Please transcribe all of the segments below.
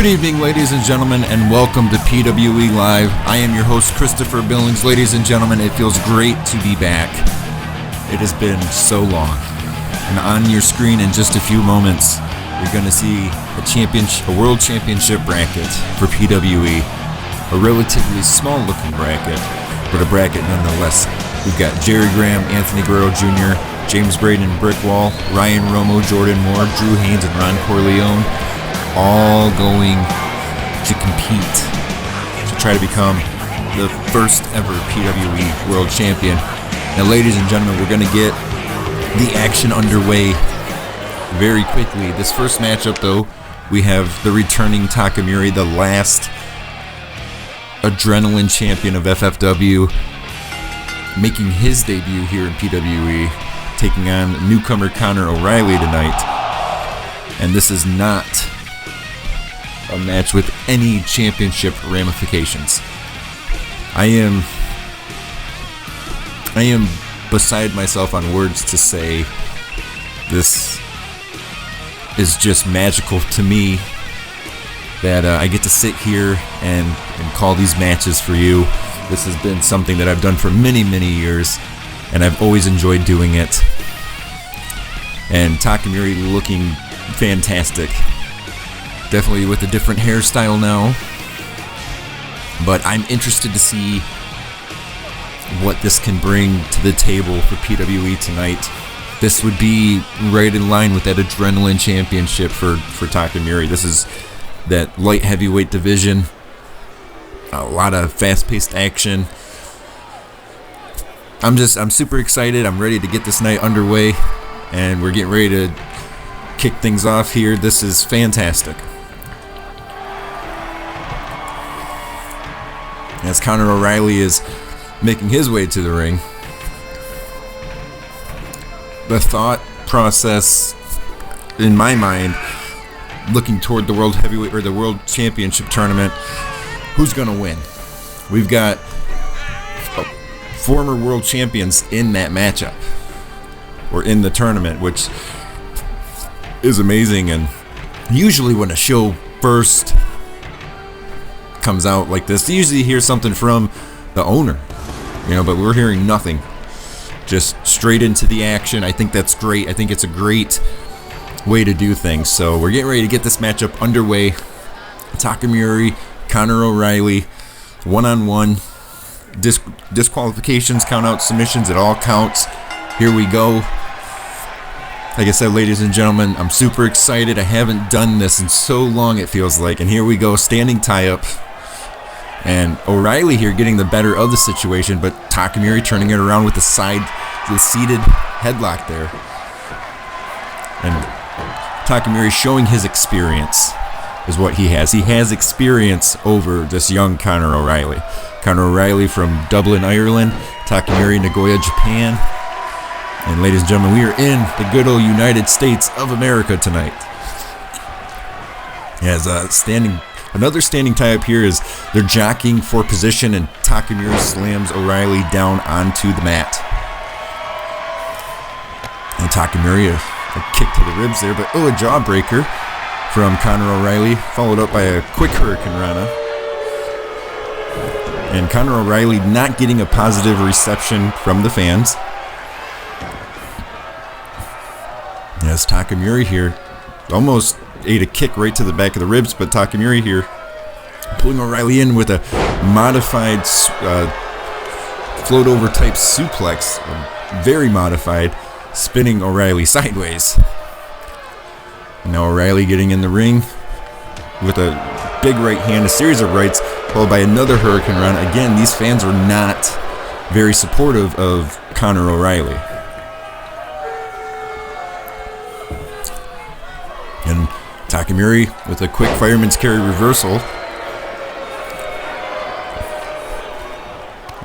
Good evening, ladies and gentlemen, and welcome to PWE Live. I am your host, Christopher Billings. Ladies and gentlemen, it feels great to be back. It has been so long. And on your screen in just a few moments, you're going to see a world championship bracket for PWE. A relatively small-looking bracket, but a bracket nonetheless. We've got Jerry Graham, Anthony Guerrero Jr., James Braden, Brickwall, Ryan Romo, Jordan Moore, Drew Haynes, and Ron Corleone, all going to compete to try to become the first ever PWE World Champion. Now, ladies and gentlemen, we're going to get the action underway very quickly. This first matchup, though, we have the returning Takamori, the last Adrenaline champion of FFW, making his debut here in PWE, taking on newcomer Connor O'Reilly tonight. And this is not a match with any championship ramifications. I am beside myself on words to say this is just magical to me that I get to sit here and call these matches for you. This has been something that I've done for many, many years, and I've always enjoyed doing it. And Takamori looking fantastic. Definitely with a different hairstyle now. But I'm interested to see what this can bring to the table for PWE tonight. This would be right in line with that Adrenaline Championship for Takamori. This is that light heavyweight division. A lot of fast-paced action. I'm super excited. I'm ready to get this night underway. And we're getting ready to kick things off here. This is fantastic. As Connor O'Reilly is making his way to the ring, the thought process in my mind, looking toward the World Heavyweight or the World Championship tournament, who's going to win? We've got former world champions in that matchup or in the tournament, which is amazing. And usually when a show first comes out like this, you usually hear something from the owner, but we're hearing nothing. Just straight into the action. I think that's great. I think it's a great way to do things. So we're getting ready to get this matchup underway. Takamori, Connor O'Reilly, one-on-one. Disqualifications, count-out submissions, it all counts. Here we go. Like I said, ladies and gentlemen, I'm super excited. I haven't done this in so long, it feels like. And here we go, standing tie-up. And O'Reilly here getting the better of the situation, but Takamori turning it around with the seated headlock there. And Takamori showing his experience is what he has. He has experience over this young Connor O'Reilly. Connor O'Reilly from Dublin, Ireland. Takamori, Nagoya, Japan. And ladies and gentlemen, we are in the good old United States of America tonight. As another standing tie-up here is they're jockeying for position, and Takamori slams O'Reilly down onto the mat. And Takamori, a kick to the ribs there, but a jawbreaker from Connor O'Reilly, followed up by a quick Hurricane Rana. And Connor O'Reilly not getting a positive reception from the fans. As Takamori here almost ate a kick right to the back of the ribs, but Takamori here pulling O'Reilly in with a modified float over type suplex, very modified, spinning O'Reilly sideways. Now O'Reilly getting in the ring with a big right hand, a series of rights, followed by another Hurricane Run. Again, these fans are not very supportive of Connor O'Reilly. And Takamori with a quick fireman's carry reversal.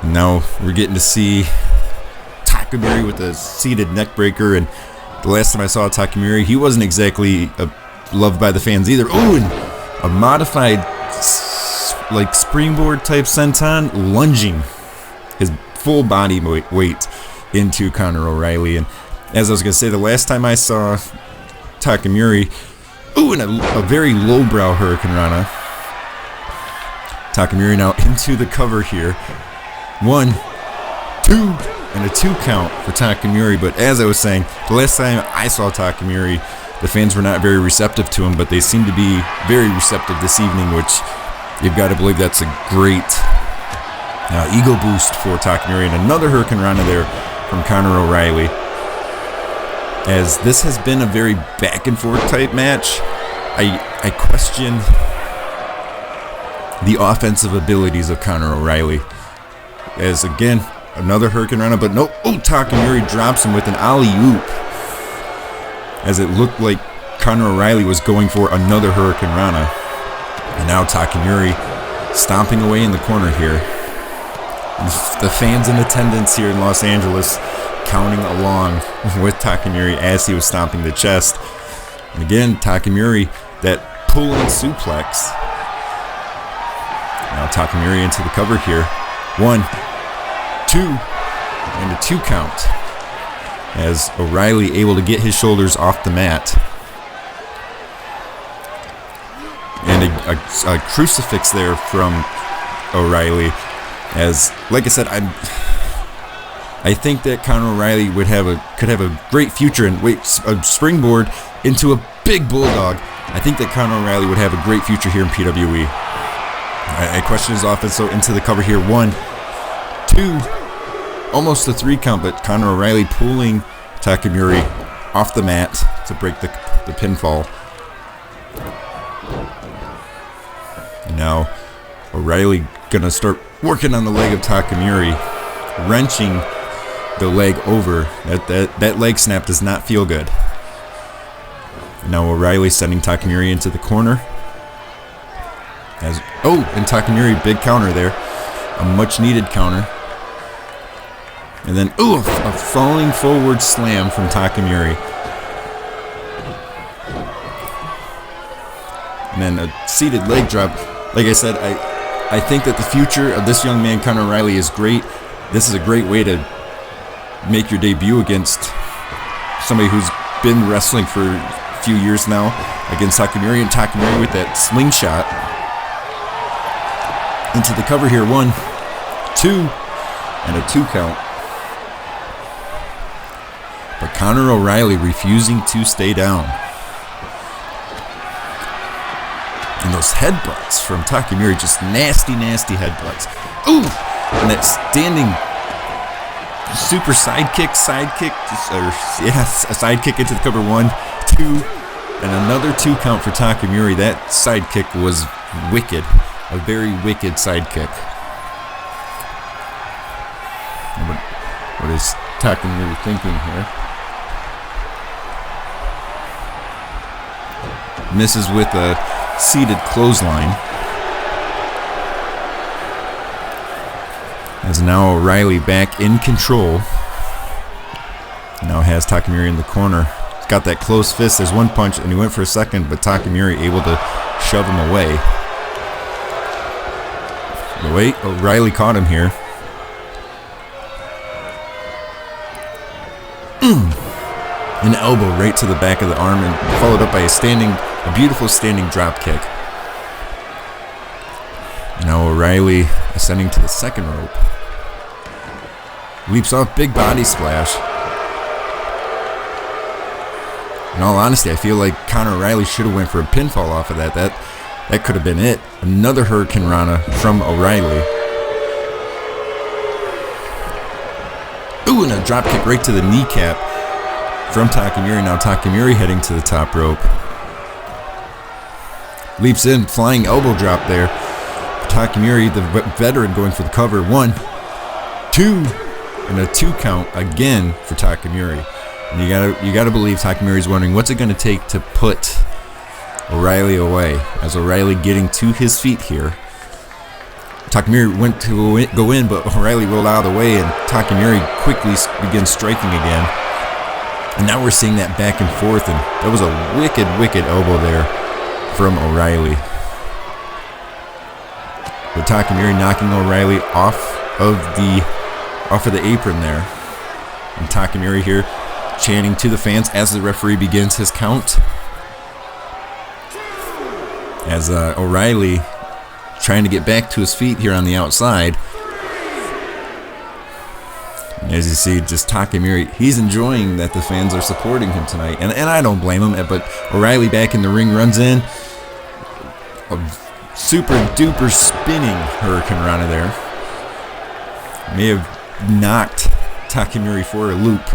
And now we're getting to see Takamori with a seated neck breaker. And the last time I saw Takamori, he wasn't exactly loved by the fans either. Oh, and a modified springboard type senton, lunging his full body weight into Connor O'Reilly. And as I was going to say, the last time I saw Takamori, Ooh, and a very lowbrow Hurricane Rana. Takamori now into the cover here. 1, 2, and a 2 count for Takamori. But as I was saying, the last time I saw Takamori, the fans were not very receptive to him, but they seem to be very receptive this evening, which you've got to believe that's a great ego boost for Takamori. And another Hurricane Rana there from Conor O'Reilly. As this has been a very back and forth type match, I question the offensive abilities of Conor O'Reilly. As again, another Hurricane Rana, but no, Takamori drops him with an alley-oop. As it looked like Conor O'Reilly was going for another Hurricane Rana. And now Takamori stomping away in the corner here. The fans in attendance here in Los Angeles counting along with Takamori as he was stomping the chest. And again, Takamori, that pulling suplex. Now Takamori into the cover here. 1, 2, and a 2 count. As O'Reilly able to get his shoulders off the mat. And a crucifix there from O'Reilly. As, like I said, I think that Conor O'Reilly could have a great future and a springboard into a big bulldog. I think that Conor O'Reilly would have a great future here in PWE. I question his offense, so into the cover here. 1, 2. Almost a 3 count, but Conor O'Reilly pulling Takamori off the mat to break the pinfall. And now O'Reilly gonna start working on the leg of Takamori, wrenching the leg over. That leg snap does not feel good. And now O'Reilly sending Takamori into the corner. And Takamori, big counter there, a much needed counter. And then, a falling forward slam from Takamori. And then a seated leg drop. Like I said, I think that the future of this young man, Conor O'Reilly, is great. This is a great way to make your debut against somebody who's been wrestling for a few years now, against Takamori. And Takamori with that slingshot. Into the cover here. 1, 2, and a 2 count. But Conor O'Reilly refusing to stay down. And those headbutts from Takamori, just nasty, nasty headbutts. Ooh! And that standing super sidekick, a sidekick into the cover. 1, 2, and another 2 count for Takamori. That sidekick was wicked. A very wicked sidekick. What is Takamori thinking here? Misses with a seated clothesline. As now O'Reilly back in control. Now has Takamori in the corner. He's got that closed fist. There's one punch and he went for a second, but Takamori able to shove him away. O'Reilly caught him here. An elbow right to the back of the arm and followed up by a beautiful standing drop kick. Now O'Reilly ascending to the second rope. Leaps off, big body splash. In all honesty, I feel like Conor O'Reilly should have went for a pinfall off of that. That could have been it. Another Hurricane Rana from O'Reilly. Ooh, and a drop kick right to the kneecap from Takamori. Now Takamori heading to the top rope. Leaps in, flying elbow drop there. Takamori, the veteran, going for the cover. 1, 2, and a 2 count again for Takamori. And you gotta believe Takamori's wondering what's it gonna take to put O'Reilly away. As O'Reilly getting to his feet here. Takamori went to go in, but O'Reilly rolled out of the way, and Takamori quickly begins striking again. And now we're seeing that back and forth, and that was a wicked, wicked elbow there from O'Reilly. But Takamori knocking O'Reilly off of the apron there. And Takamori here chanting to the fans as the referee begins his count. as O'Reilly trying to get back to his feet here on the outside. As you see, just Takamori, he's enjoying that the fans are supporting him tonight. And I don't blame him, but O'Reilly back in the ring runs in. A super duper spinning Hurricane Rana there. May have knocked Takamori for a loop.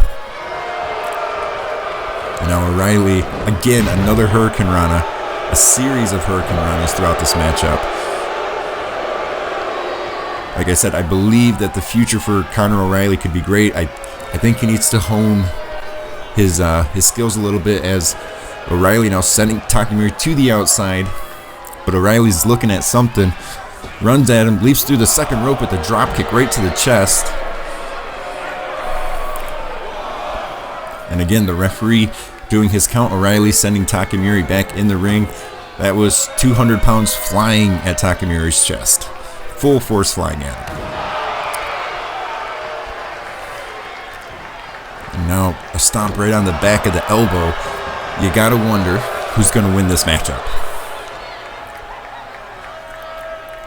And now O'Reilly, again, another Hurricane Rana. A series of Hurricane Ranas throughout this matchup. Like I said, I believe that the future for Conor O'Reilly could be great. I think he needs to hone his skills a little bit, as O'Reilly now sending Takamori to the outside. But O'Reilly's looking at something, runs at him, leaps through the second rope with a drop kick right to the chest. And again, the referee doing his count. O'Reilly sending Takamori back in the ring. That was 200 pounds flying at Takamori's chest. Full force flying at him. And now a stomp right on the back of the elbow. You gotta wonder who's gonna win this matchup.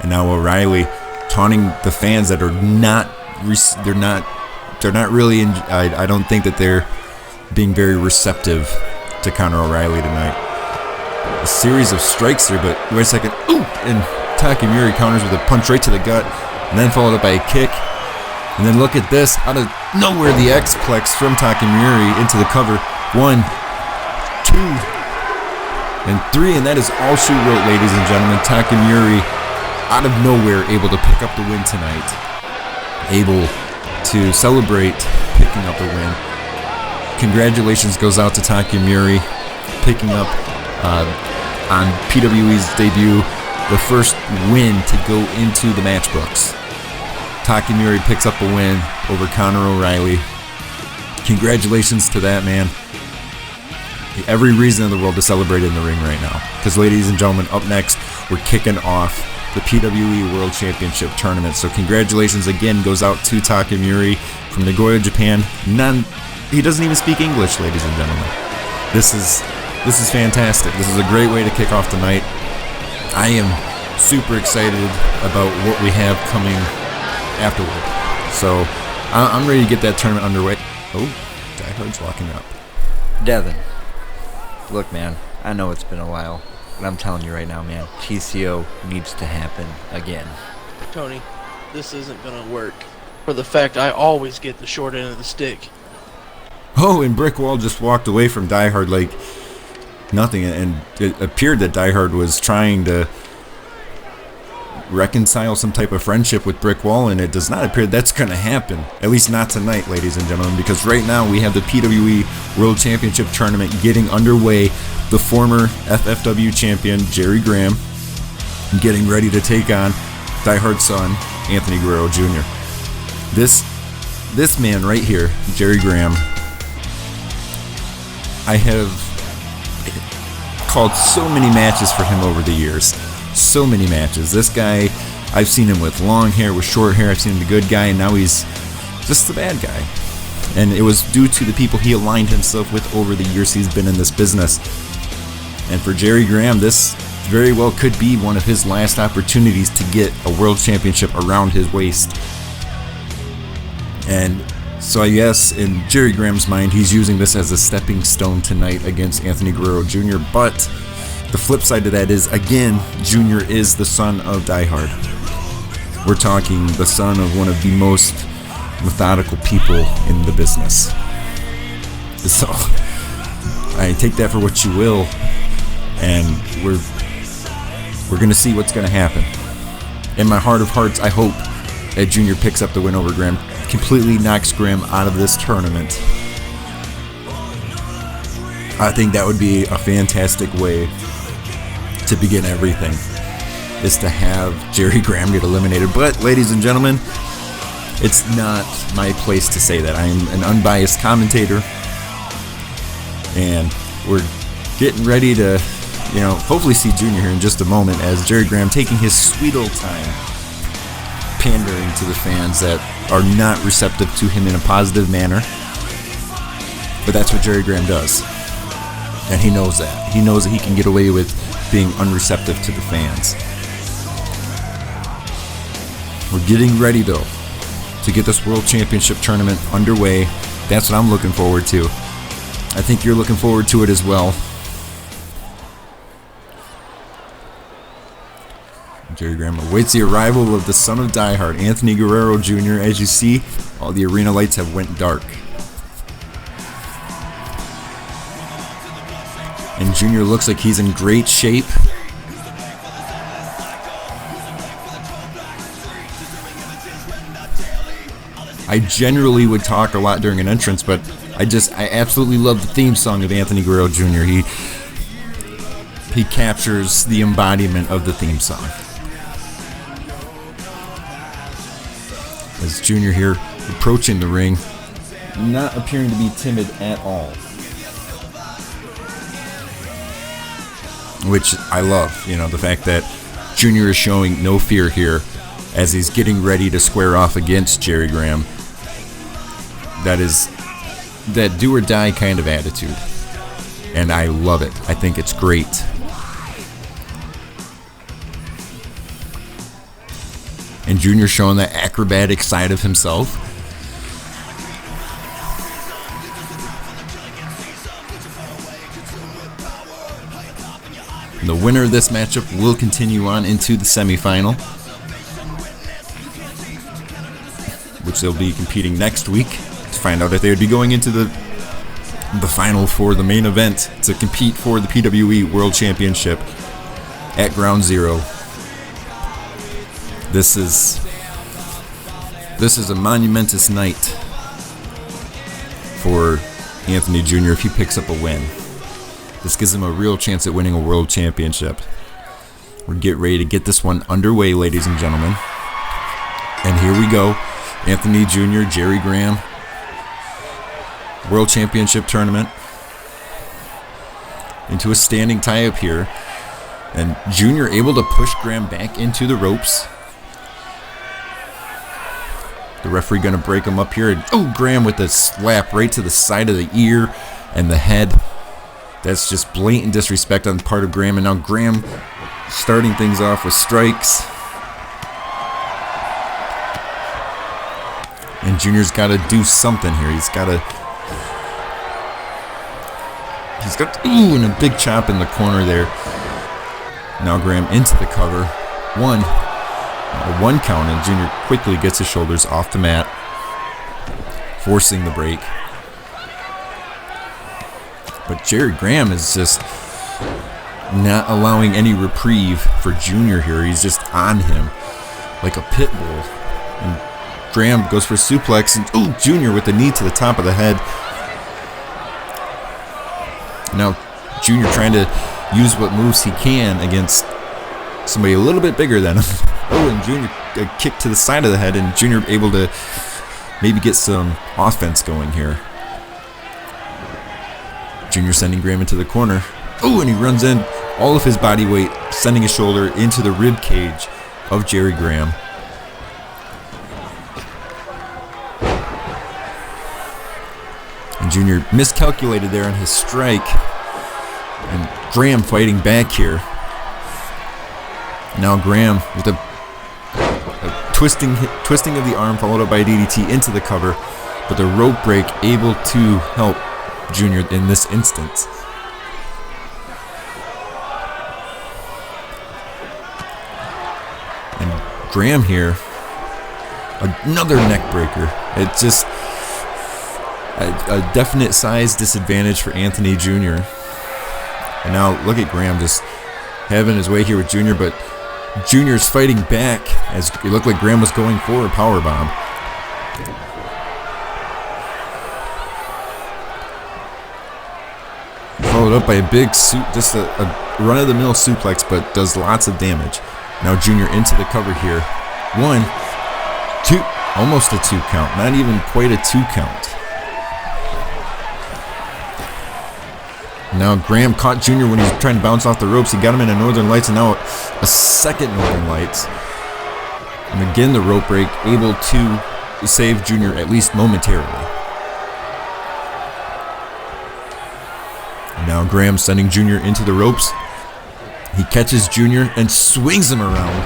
And now O'Reilly taunting the fans that are not really I don't think that they're being very receptive to Conor O'Reilly tonight. A series of strikes there, but wait a second. Ooh! And Takamori counters with a punch right to the gut, and then followed up by a kick. And then look at this. Out of nowhere, the X-Plex from Takamori into the cover. 1, 2, and 3. And that is all she wrote, ladies and gentlemen. Takamori, out of nowhere, able to pick up the win tonight. Able to celebrate picking up the win. Congratulations goes out to Takamori, picking up on PWE's debut the first win to go into the match books. Takamori picks up a win over Conor O'Reilly. Congratulations to that man. Every reason in the world to celebrate in the ring right now. Because, ladies and gentlemen, up next, we're kicking off the PWE World Championship Tournament. So congratulations again goes out to Takamori from Nagoya, Japan. He doesn't even speak English, ladies and gentlemen. This is fantastic. This is a great way to kick off the night. I am super excited about what we have coming afterward. So I'm ready to get that tournament underway. Oh, Die Hard's walking up. Devin, look, man, I know it's been a while, but I'm telling you right now, man, TCO needs to happen again. Tony, this isn't gonna work. For the fact I always get the short end of the stick. Oh, and Brick Wall just walked away from Die Hard like nothing, and it appeared that Die Hard was trying to reconcile some type of friendship with Brick Wall, and it does not appear that's going to happen. At least not tonight, ladies and gentlemen, because right now we have the PWE World Championship Tournament getting underway. The former FFW champion, Jerry Graham, getting ready to take on Die Hard's son, Anthony Guerrero Jr. This man right here, Jerry Graham, I have called so many matches for him over the years. So many matches. This guy, I've seen him with long hair, with short hair. I've seen him the good guy, and now he's just the bad guy. And it was due to the people he aligned himself with over the years he's been in this business. And for Jerry Graham, this very well could be one of his last opportunities to get a world championship around his waist. And so I guess in Jerry Graham's mind, he's using this as a stepping stone tonight against Anthony Guerrero Jr. But the flip side to that is, again, Jr. is the son of Die Hard. We're talking the son of one of the most methodical people in the business. So I take that for what you will, and we're going to see what's going to happen. In my heart of hearts, I hope that Jr. picks up the win over Graham, completely knocks Graham out of this tournament. I think that would be a fantastic way to begin everything, is to have Jerry Graham get eliminated. But, ladies and gentlemen, it's not my place to say that. I am an unbiased commentator, and we're getting ready to, hopefully see Junior here in just a moment, as Jerry Graham taking his sweet old time pandering to the fans that are not receptive to him in a positive manner. But that's what Jerry Graham does, and he knows that. He knows that he can get away with being unreceptive to the fans. We're getting ready, though, to get this World Championship tournament underway. That's what I'm looking forward to. I think you're looking forward to it as well. Jerry Graham awaits the arrival of the son of Die Hard, Anthony Guerrero Jr. As you see, all the arena lights have went dark. And Junior looks like he's in great shape. I generally would talk a lot during an entrance, but I absolutely love the theme song of Anthony Guerrero Jr. He captures the embodiment of the theme song. As Junior here approaching the ring, not appearing to be timid at all. Which I love, the fact that Junior is showing no fear here as he's getting ready to square off against Jerry Graham. That is that do or die kind of attitude. And I love it. I think it's great. And Junior showing that acrobatic side of himself. And the winner of this matchup will continue on into the semifinal, which they'll be competing next week to find out if they would be going into the final for the main event to compete for the PWE World Championship at Ground Zero. This is a monumentous night for Anthony Jr. if he picks up a win. This gives him a real chance at winning a world championship. We're getting ready to get this one underway, ladies and gentlemen. And here we go. Anthony Jr., Jerry Graham, World Championship Tournament. Into a standing tie-up here. And Jr. able to push Graham back into the ropes. The referee going to break him up here. And, Graham with a slap right to the side of the ear and the head. That's just blatant disrespect on the part of Graham. And now Graham starting things off with strikes. And Junior's got to do something here. He's got, and a big chop in the corner there. Now Graham into the cover. One count, and Junior quickly gets his shoulders off the mat, forcing the break. But Jerry Graham is just not allowing any reprieve for Junior here. He's just on him like a pit bull. And Graham goes for a suplex, and Junior with the knee to the top of the head. Now Junior trying to use what moves he can against somebody a little bit bigger than him. And Junior a kick to the side of the head, and Junior able to maybe get some offense going here. Junior sending Graham into the corner. And he runs in all of his body weight, sending his shoulder into the rib cage of Jerry Graham. And Junior miscalculated there on his strike. And Graham fighting back here. Now Graham with a twisting of the arm followed up by a DDT into the cover. But the rope break able to help Junior in this instance. And Graham here, another neck breaker. It's just a definite size disadvantage for Anthony Jr. And now look at Graham just having his way here with Junior, but Junior's fighting back as it looked like Graham was going for a powerbomb. Followed up by a big just a run-of-the-mill suplex, but does lots of damage. Now Junior into the cover here. 1, 2, almost a 2 count. Not even quite a 2 count. Now Graham caught Junior when he was trying to bounce off the ropes. He got him in a Northern Lights, and now a second Northern Lights. And again the rope break, able to save Junior at least momentarily. Now Graham sending Junior into the ropes. He catches Junior and swings him around.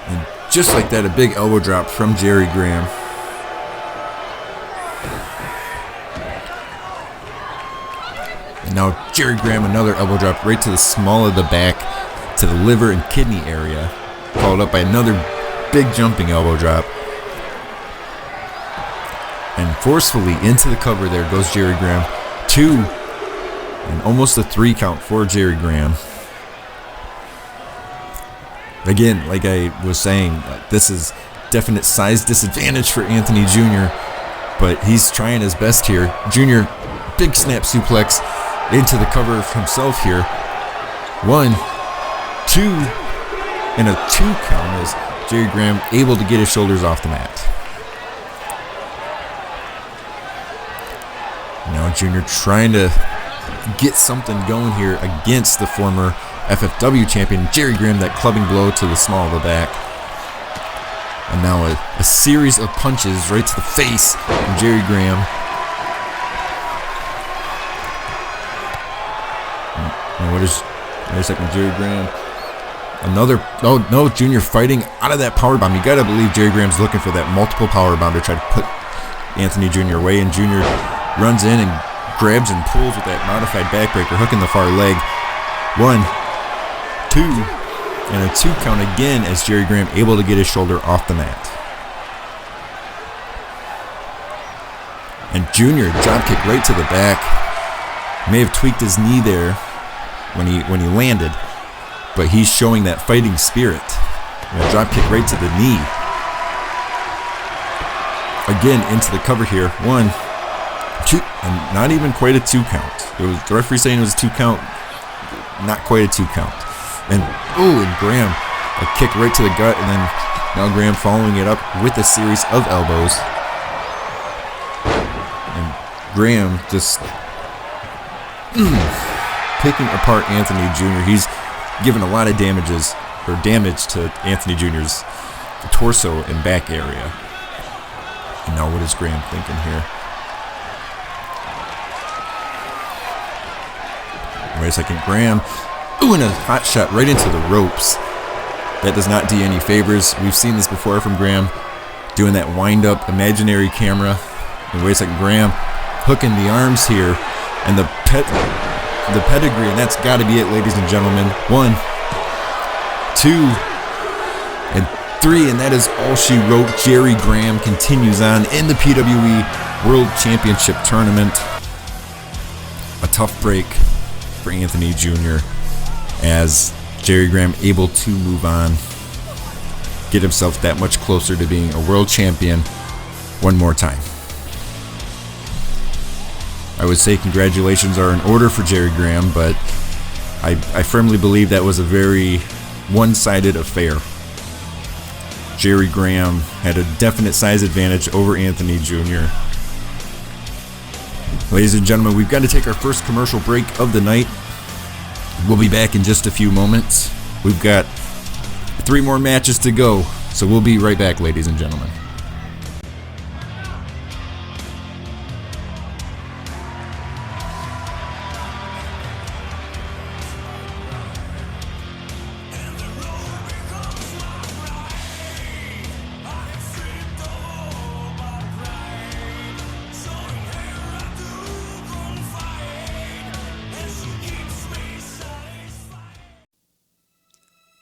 And just like that, a big elbow drop from Jerry Graham. And now Jerry Graham, another elbow drop right to the small of the back, to the liver and kidney area, followed up by another big jumping elbow drop. And forcefully into the cover there goes Jerry Graham. 2 and almost a 3 count for Jerry Graham. Again, like I was saying, this is definite size disadvantage for Anthony Jr., but he's trying his best here. Junior, big snap suplex into the cover of himself here. 1, 2, and a 2 count as Jerry Graham able to get his shoulders off the mat. Now Junior trying to get something going here against the former FFW champion Jerry Graham. That clubbing blow to the small of the back. And now a series of punches right to the face from Jerry Graham. And wait a second, Jerry Graham. Another, oh no, Junior fighting out of that powerbomb. You gotta believe Jerry Graham's looking for that multiple powerbomb to try to put Anthony Jr. away, and Junior runs in and grabs and pulls with that modified backbreaker, hooking the far leg. 1, 2, and a 2 count again as Jerry Graham able to get his shoulder off the mat. And Junior dropkick right to the back. May have tweaked his knee there when he landed, but he's showing that fighting spirit. And a dropkick right to the knee. Again into the cover here. 1, 2, and not even quite a 2 count. It was the referee saying it was a 2 count, not quite a 2 count. And and Graham, a kick right to the gut, and then now Graham following it up with a series of elbows. And Graham just picking apart Anthony Jr. He's given a lot of damage to Anthony Jr.'s torso and back area. And now what is Graham thinking here? Wait a second, Graham. And a hot shot right into the ropes. That does not do any favors. We've seen this before from Graham, doing that wind-up imaginary camera. And wait a second, Graham hooking the arms here, and the pedigree, and that's got to be it, ladies and gentlemen. 1, 2, and 3, and that is all she wrote. Jerry Graham continues on in the PWE World Championship Tournament. A tough break for Anthony Jr. as Jerry Graham able to move on, get himself that much closer to being a world champion one more time. I would say congratulations are in order for Jerry Graham, but I firmly believe that was a very one-sided affair. Jerry Graham had a definite size advantage over Anthony Jr. Ladies and gentlemen, we've got to take our first commercial break of the night. We'll be back in just a few moments. We've got 3 more matches to go, so we'll be right back, ladies and gentlemen.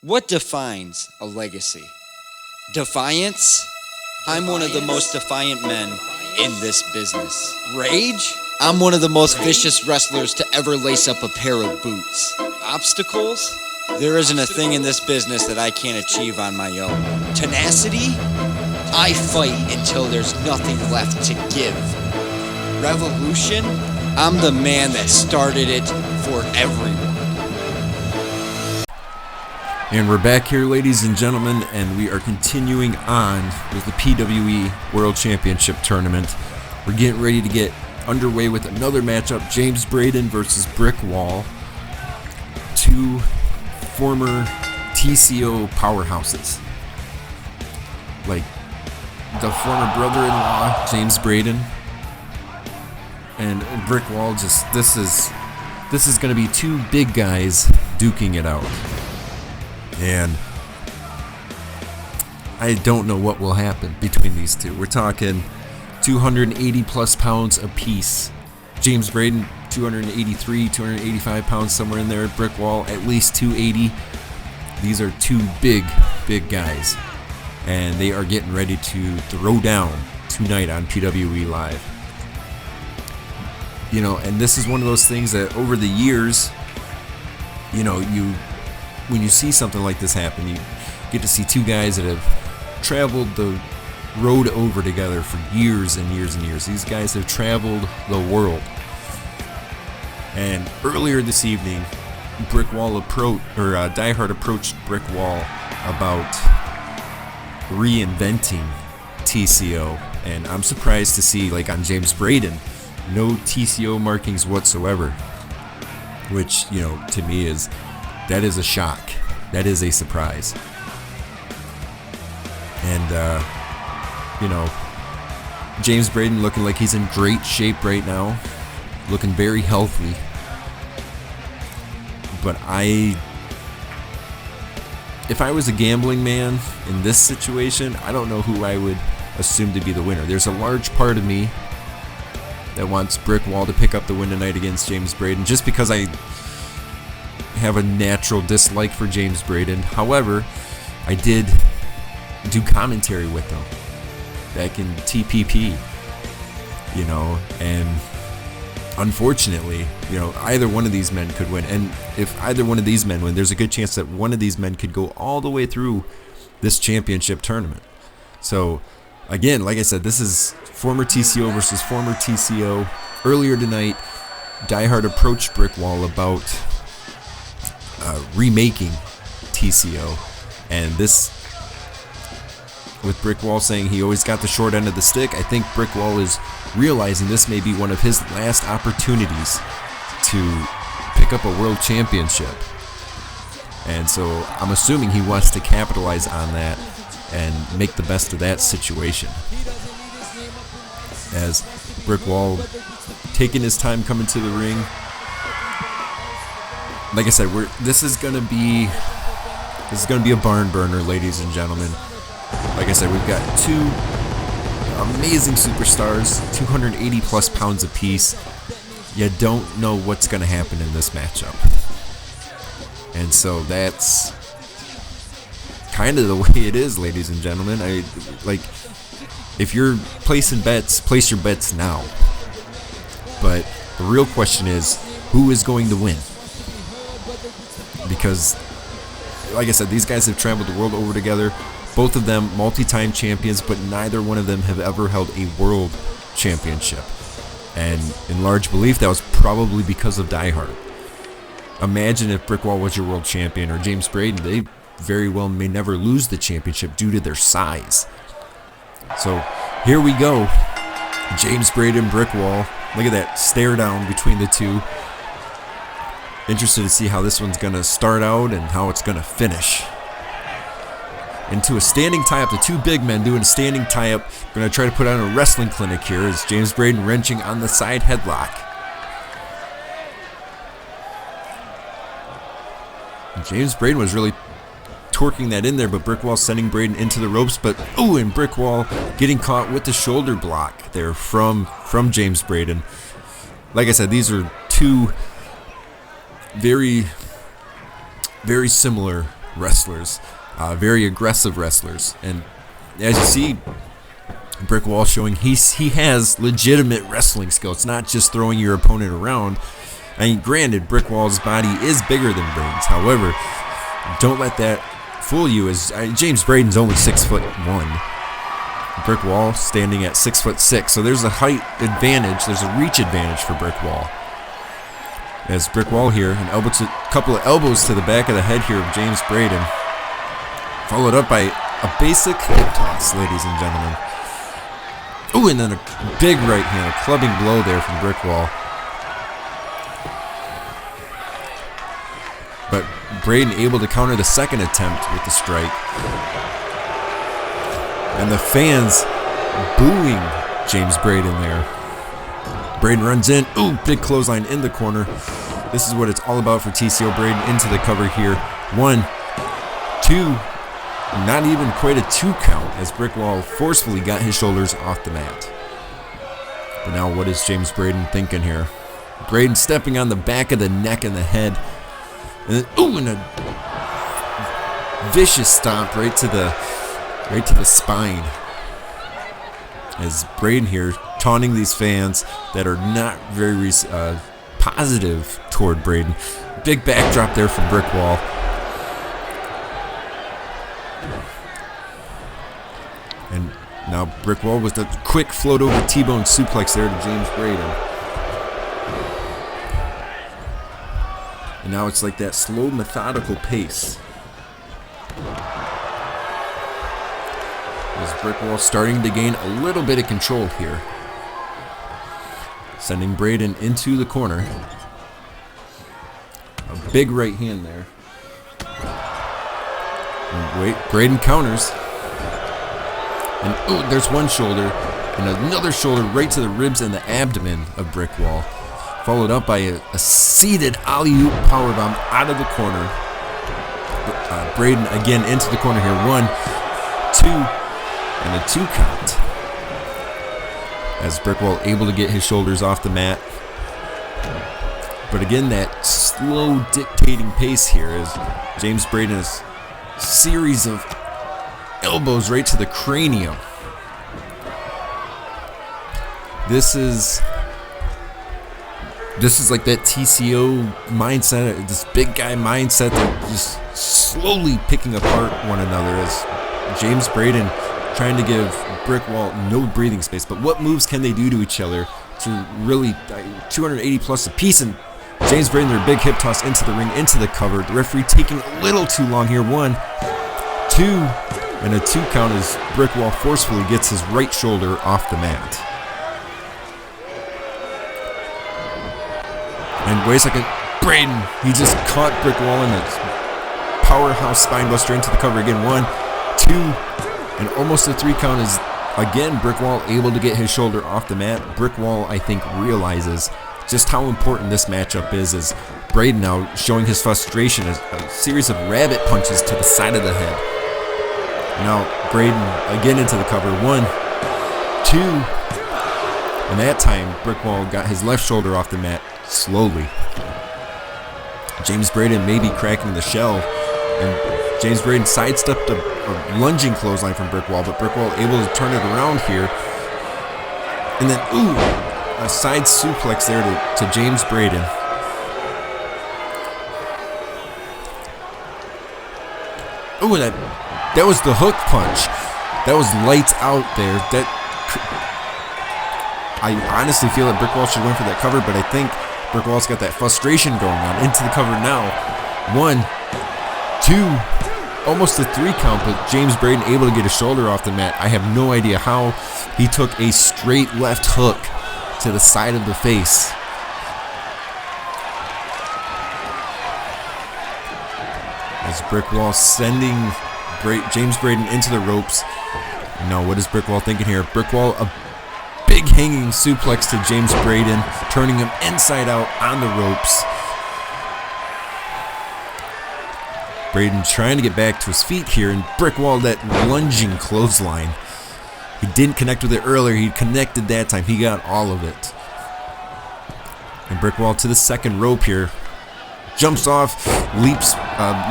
What defines a legacy? Defiance? I'm one of the most defiant men in this business. Rage? I'm one of the most vicious wrestlers to ever lace up a pair of boots. Obstacles? There isn't a thing in this business that I can't achieve on my own. Tenacity? I fight until there's nothing left to give. Revolution? I'm the man that started it for everyone. And we're back here, ladies and gentlemen, and we are continuing on with the PWE World Championship Tournament. We're getting ready to get underway with another matchup, James Braden versus Brick Wall. 2 former TCO powerhouses. Like the former brother-in-law, James Braden, And Brick Wall this is going to be two big guys duking it out. And I don't know what will happen between these two. We're talking 280 plus pounds apiece. James Braden, 283, 285 pounds, somewhere in there. Brick Wall, at least 280. These are two big guys. And they are getting ready to throw down tonight on PWE Live. You know, and this is one of those things that over the years, you know, when you see something like this happen, you get to see two guys that have traveled the road over together for years and years and years. These guys have traveled the world. And earlier this evening, Die Hard approached Brick Wall about reinventing TCO, and I'm surprised to see, like on James Braden, no TCO markings whatsoever, which, you know, to me that is a shock. That is a surprise. And you know, James Braden looking like he's in great shape right now, looking very healthy. But if I was a gambling man in this situation, I don't know who I would assume to be the winner. There's a large part of me that wants Brick Wall to pick up the win tonight against James Braden, just because I have a natural dislike for James Braden. However, I did do commentary with him back in TPP, you know, and unfortunately, you know, either one of these men could win. And if either one of these men win, there's a good chance that one of these men could go all the way through this championship tournament. So again, like I said, this is former TCO versus former TCO. Earlier tonight, Die Hard approached Brick Wall about remaking TCO, and this, with Brick Wall saying he always got the short end of the stick, I think Brick Wall is realizing this may be one of his last opportunities to pick up a world championship. And so I'm assuming he wants to capitalize on that and make the best of that situation. As Brick Wall taking his time coming to the ring. Like I said, this is gonna be a barn burner, ladies and gentlemen. Like I said, we've got two amazing superstars, 280 plus pounds apiece. You don't know what's gonna happen in this matchup. And so that's kind of the way it is, ladies and gentlemen. If you're placing bets, place your bets now. But the real question is, who is going to win? Because, like I said, these guys have traveled the world over together. Both of them multi-time champions, but neither one of them have ever held a world championship. And in large belief, that was probably because of Die Hard. Imagine if Brick Wall was your world champion, or James Braden. They very well may never lose the championship due to their size. So here we go. James Braden, Brick Wall. Look at that stare down between the two. Interested to see how this one's going to start out and how it's going to finish. Into a standing tie-up. The two big men doing a standing tie-up. Going to try to put on a wrestling clinic here as James Braden wrenching on the side headlock. And James Braden was really torquing that in there, but Brick Wall sending Braden into the ropes. But, ooh, and Brick Wall getting caught with the shoulder block there from James Braden. Like I said, these are two very, very similar wrestlers. Very aggressive wrestlers. And as you see, Brick Wall showing he has legitimate wrestling skill. It's not just throwing your opponent around. I mean, granted, Brick Wall's body is bigger than Braden's. However, don't let that fool you. As James Braden's only 6'1". Brick Wall standing at 6'6". So there's a height advantage. There's a reach advantage for Brick Wall. As Brick Wall here, a couple of elbows to the back of the head here of James Braden. Followed up by a basic hip toss, ladies and gentlemen. Ooh, and then a big right hand, a clubbing blow there from Brick Wall. But Braden able to counter the second attempt with the strike. And the fans booing James Braden there. Braden runs in. Ooh, big clothesline in the corner. This is what it's all about for TCO. Braden into the cover here. 1, 2, not even quite a 2 count as Brickwall forcefully got his shoulders off the mat. But now what is James Braden thinking here? Braden stepping on the back of the neck and the head. And then, ooh, and a vicious stomp right to the spine. As Braden here taunting these fans that are not very positive toward Braden. Big backdrop there from Brickwall. And now Brickwall with a quick float over T-bone suplex there to James Braden. And now it's like that slow, methodical pace. As Brickwall starting to gain a little bit of control here. Sending Braden into the corner. A big right hand there. And wait, Braden counters. And ooh, there's one shoulder. And another shoulder right to the ribs and the abdomen of Brickwall. Followed up by a seated alley-oop powerbomb out of the corner. Braden again into the corner here. 1, 2, and a 2 count. As Brickwall able to get his shoulders off the mat. But again, that slow dictating pace here as James Braden has a series of elbows right to the cranium. This is like that TCO mindset, this big guy mindset that just slowly picking apart one another as James Braden trying to give Brickwall no breathing space. But what moves can they do to each other to really 280 plus a piece? And James Braden, their big hip toss into the ring, into the cover. The referee taking a little too long here. 1, 2, and a 2 count as Brickwall forcefully gets his right shoulder off the mat. And wait a second, Braden, he just caught Brickwall in a powerhouse spinebuster into the cover again. 1, 2, and almost a 3 count is again Brickwall able to get his shoulder off the mat. Brickwall, I think, realizes just how important this matchup is as Braden now showing his frustration as a series of rabbit punches to the side of the head. Now Braden again into the cover. 1, 2, and that time Brickwall got his left shoulder off the mat slowly. James Braden may be cracking the shell, and James Braden sidestepped a lunging clothesline from Brickwall, but Brickwall able to turn it around here. And then, ooh, a side suplex there to James Braden. Ooh, that was the hook punch. That was lights out there. I honestly feel that Brickwall should win for that cover, but I think Brickwall's got that frustration going on. Into the cover now. 1, 2, almost a 3 count, but James Braden able to get his shoulder off the mat. I have no idea how. He took a straight left hook to the side of the face. As Brickwall sending James Braden into the ropes. Now what is Brickwall thinking here? Brickwall, a big hanging suplex to James Braden, turning him inside out on the ropes. Braden trying to get back to his feet here, and Brickwall, that lunging clothesline. He didn't connect with it earlier. He connected that time. He got all of it. And Brickwall to the second rope here. Jumps off, leaps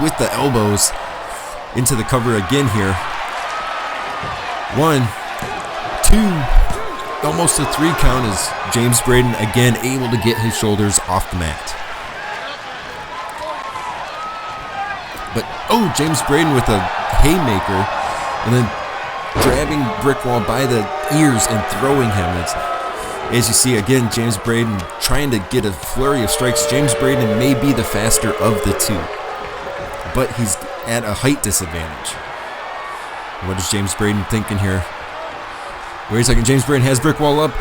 with the elbows into the cover again here. 1, 2, almost a 3 count as James Braden again able to get his shoulders off the mat. But, oh, James Braden with a haymaker and then grabbing Brickwall by the ears and throwing him. As you see, again, James Braden trying to get a flurry of strikes. James Braden may be the faster of the two, but he's at a height disadvantage. What is James Braden thinking here? Wait a second, James Braden has Brickwall up.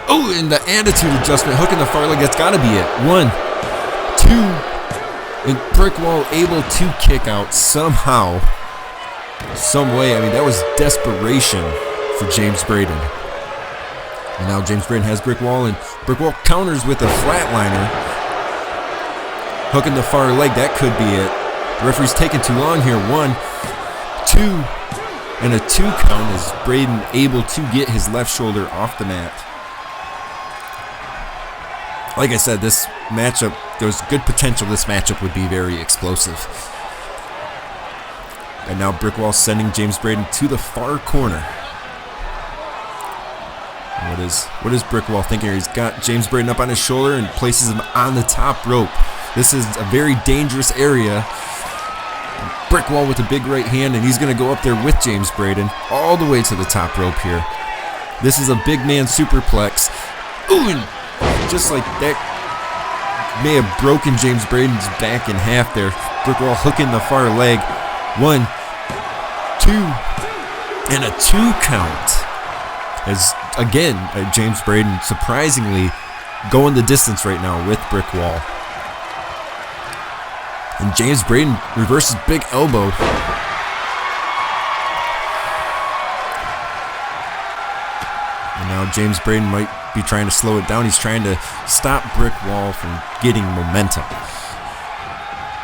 Oh, and the attitude adjustment, hooking the far leg, that's got to be it. 1, 2, and Brickwall able to kick out somehow, some way. I mean, that was desperation for James Braden. And now James Braden has Brick Wall, and Brick Wall counters with a flatliner. Hooking the far leg, that could be it. The referee's taking too long here. 1, 2, and a 2 count as Braden able to get his left shoulder off the mat. Like I said, this matchup, there's good potential this matchup would be very explosive. And now Brick Wall sending James Braden to the far corner. What is Brick Wall thinking here? He's got James Braden up on his shoulder and places him on the top rope. This is a very dangerous area. Brick Wall with a big right hand, and he's going to go up there with James Braden all the way to the top rope here. This is a big man superplex. Ooh, and just like that, may have broken James Braden's back in half there. Brick Wall hooking the far leg. 1, 2, and a 2 count. As again, James Braden surprisingly going the distance right now with Brick Wall. And James Braden reverses big elbow. And now James Braden might be trying to slow it down. He's trying to stop Brick Wall from getting momentum.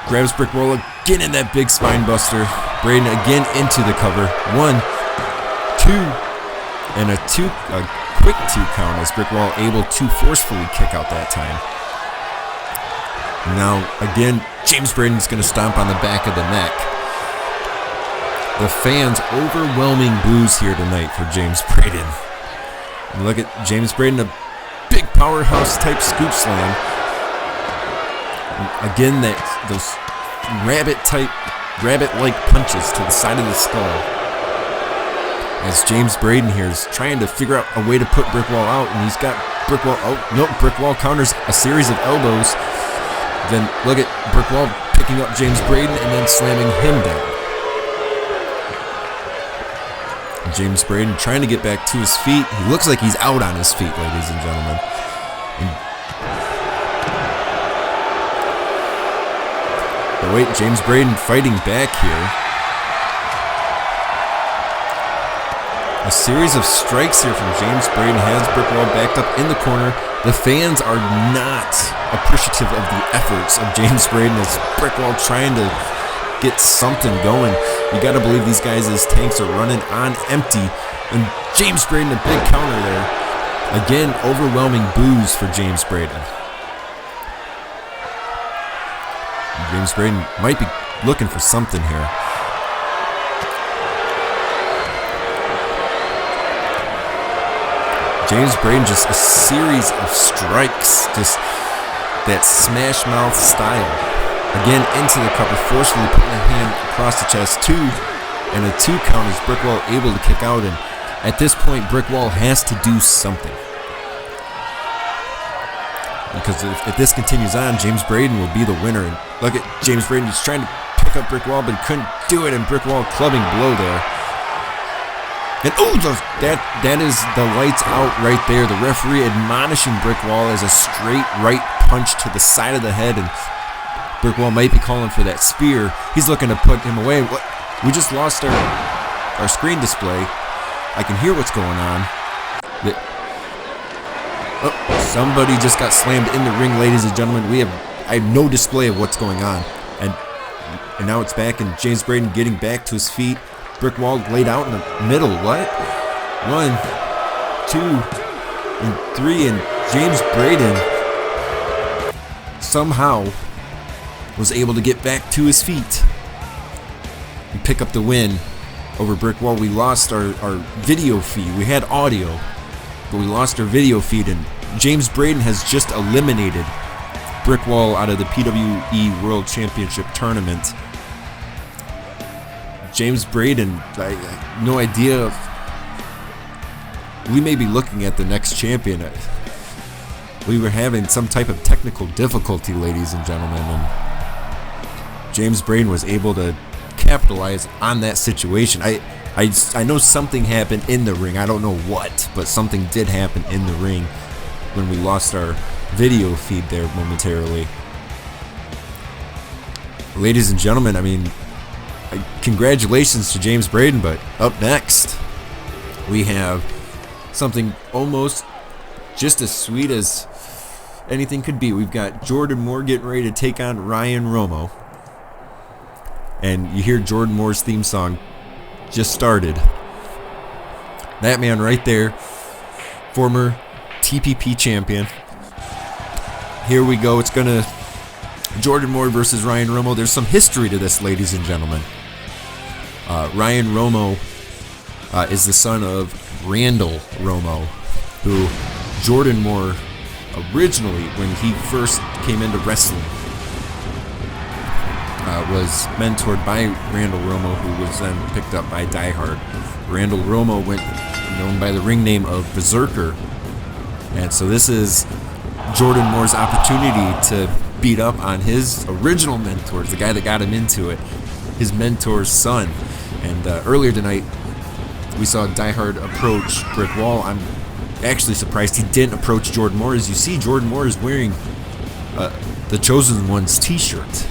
Grabs Brick Wall again in that big spine buster. Braden again into the cover. 1, 2, and a quick 2 count as Brick Wall able to forcefully kick out that time. Now again, James Braden's going to stomp on the back of the neck. The fans overwhelming boos here tonight for James Braden. And look at James Braden, a big powerhouse type scoop slam. And again, those rabbit-like punches to the side of the skull. As James Braden here is trying to figure out a way to put Brick Wall out, and he's got Brick Wall out. Nope, Brick Wall counters a series of elbows. Then look at Brick Wall picking up James Braden and then slamming him down. And James Braden trying to get back to his feet. He looks like he's out on his feet, ladies and gentlemen. But wait, James Braden fighting back here. A series of strikes here from James Braden has Brick Wall backed up in the corner. The fans are not appreciative of the efforts of James Braden as Brick Wall trying to get something going. You got to believe these guys' tanks are running on empty. And James Braden, a big counter there. Again, overwhelming boos for James Braden. And James Braden might be looking for something here. James Braden, just a series of strikes, just that smash mouth style. Again, into the cover, forcefully putting a hand across the chest. 2, and a 2 count as Brick Wall able to kick out. And at this point, Brick Wall has to do something. Because if this continues on, James Braden will be the winner. And look at James Braden, he's trying to pick up Brick Wall, but he couldn't do it. And Brick Wall clubbing below there. And that is the lights out right there. The referee admonishing Brick Wall as a straight right punch to the side of the head, and Brick Wall might be calling for that spear. He's looking to put him away. We just lost our screen display. I can hear what's going on. Somebody just got slammed in the ring, ladies and gentlemen. I have no display of what's going on, and now it's back, and James Braden getting back to his feet. Brick Wall laid out in the middle. What? 1, 2, and 3, and James Braden somehow was able to get back to his feet and pick up the win over Brick Wall. We lost our video feed. We had audio, but we lost our video feed, and James Braden has just eliminated Brick Wall out of the PWE World Championship Tournament. James Braden, I have no idea. We may be looking at the next champion. We were having some type of technical difficulty, ladies and gentlemen, and James Braden was able to capitalize on that situation. I know something happened in the ring. I don't know what, but something did happen in the ring when we lost our video feed there momentarily. Ladies and gentlemen, I mean, congratulations to James Braden, but up next we have something almost just as sweet as anything could be. We've got Jordan Moore getting ready to take on Ryan Romo. And you hear Jordan Moore's theme song just started. That man right there, former TPP champion. Here we go. It's going to Jordan Moore versus Ryan Romo. There's some history to this, ladies and gentlemen. Ryan Romo is the son of Randall Romo, who Jordan Moore originally, when he first came into wrestling, was mentored by Randall Romo, who was then picked up by Die Hard. Randall Romo went known by the ring name of Berserker. And so this is Jordan Moore's opportunity to beat up on his original mentors, the guy that got him into it, his mentor's son. And earlier tonight, we saw Die Hard approach Brick Wall. I'm actually surprised he didn't approach Jordan Moore. As you see, Jordan Moore is wearing the Chosen One's t-shirt.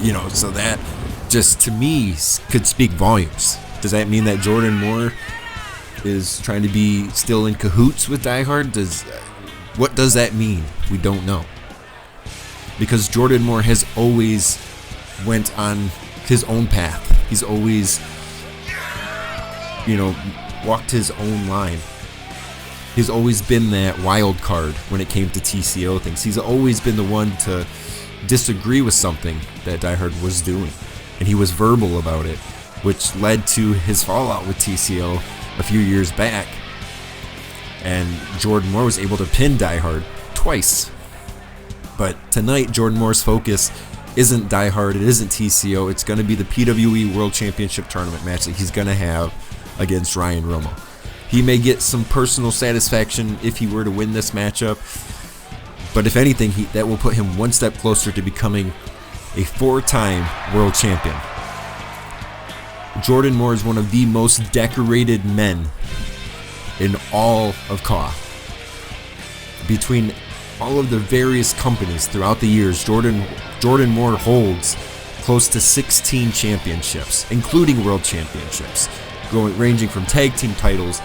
You know, so that just, to me, could speak volumes. Does that mean that Jordan Moore is trying to be still in cahoots with Die Hard? What does that mean? We don't know. Because Jordan Moore has always went on his own path. He's always, walked his own line. He's always been that wild card when it came to TCO things. He's always been the one to disagree with something that Die Hard was doing. And he was verbal about it, which led to his fallout with TCO a few years back. And Jordan Moore was able to pin Die Hard twice. But tonight, Jordan Moore's focus isn't Die Hard, it isn't TCO, it's going to be the PWE World Championship Tournament match that he's going to have against Ryan Romo. He may get some personal satisfaction if he were to win this matchup, but if anything, that will put him one step closer to becoming a 4-time world champion. Jordan Moore is one of the most decorated men in all of CAW. Between all of the various companies throughout the years, Jordan Moore holds close to 16 championships, including world championships, ranging from tag team titles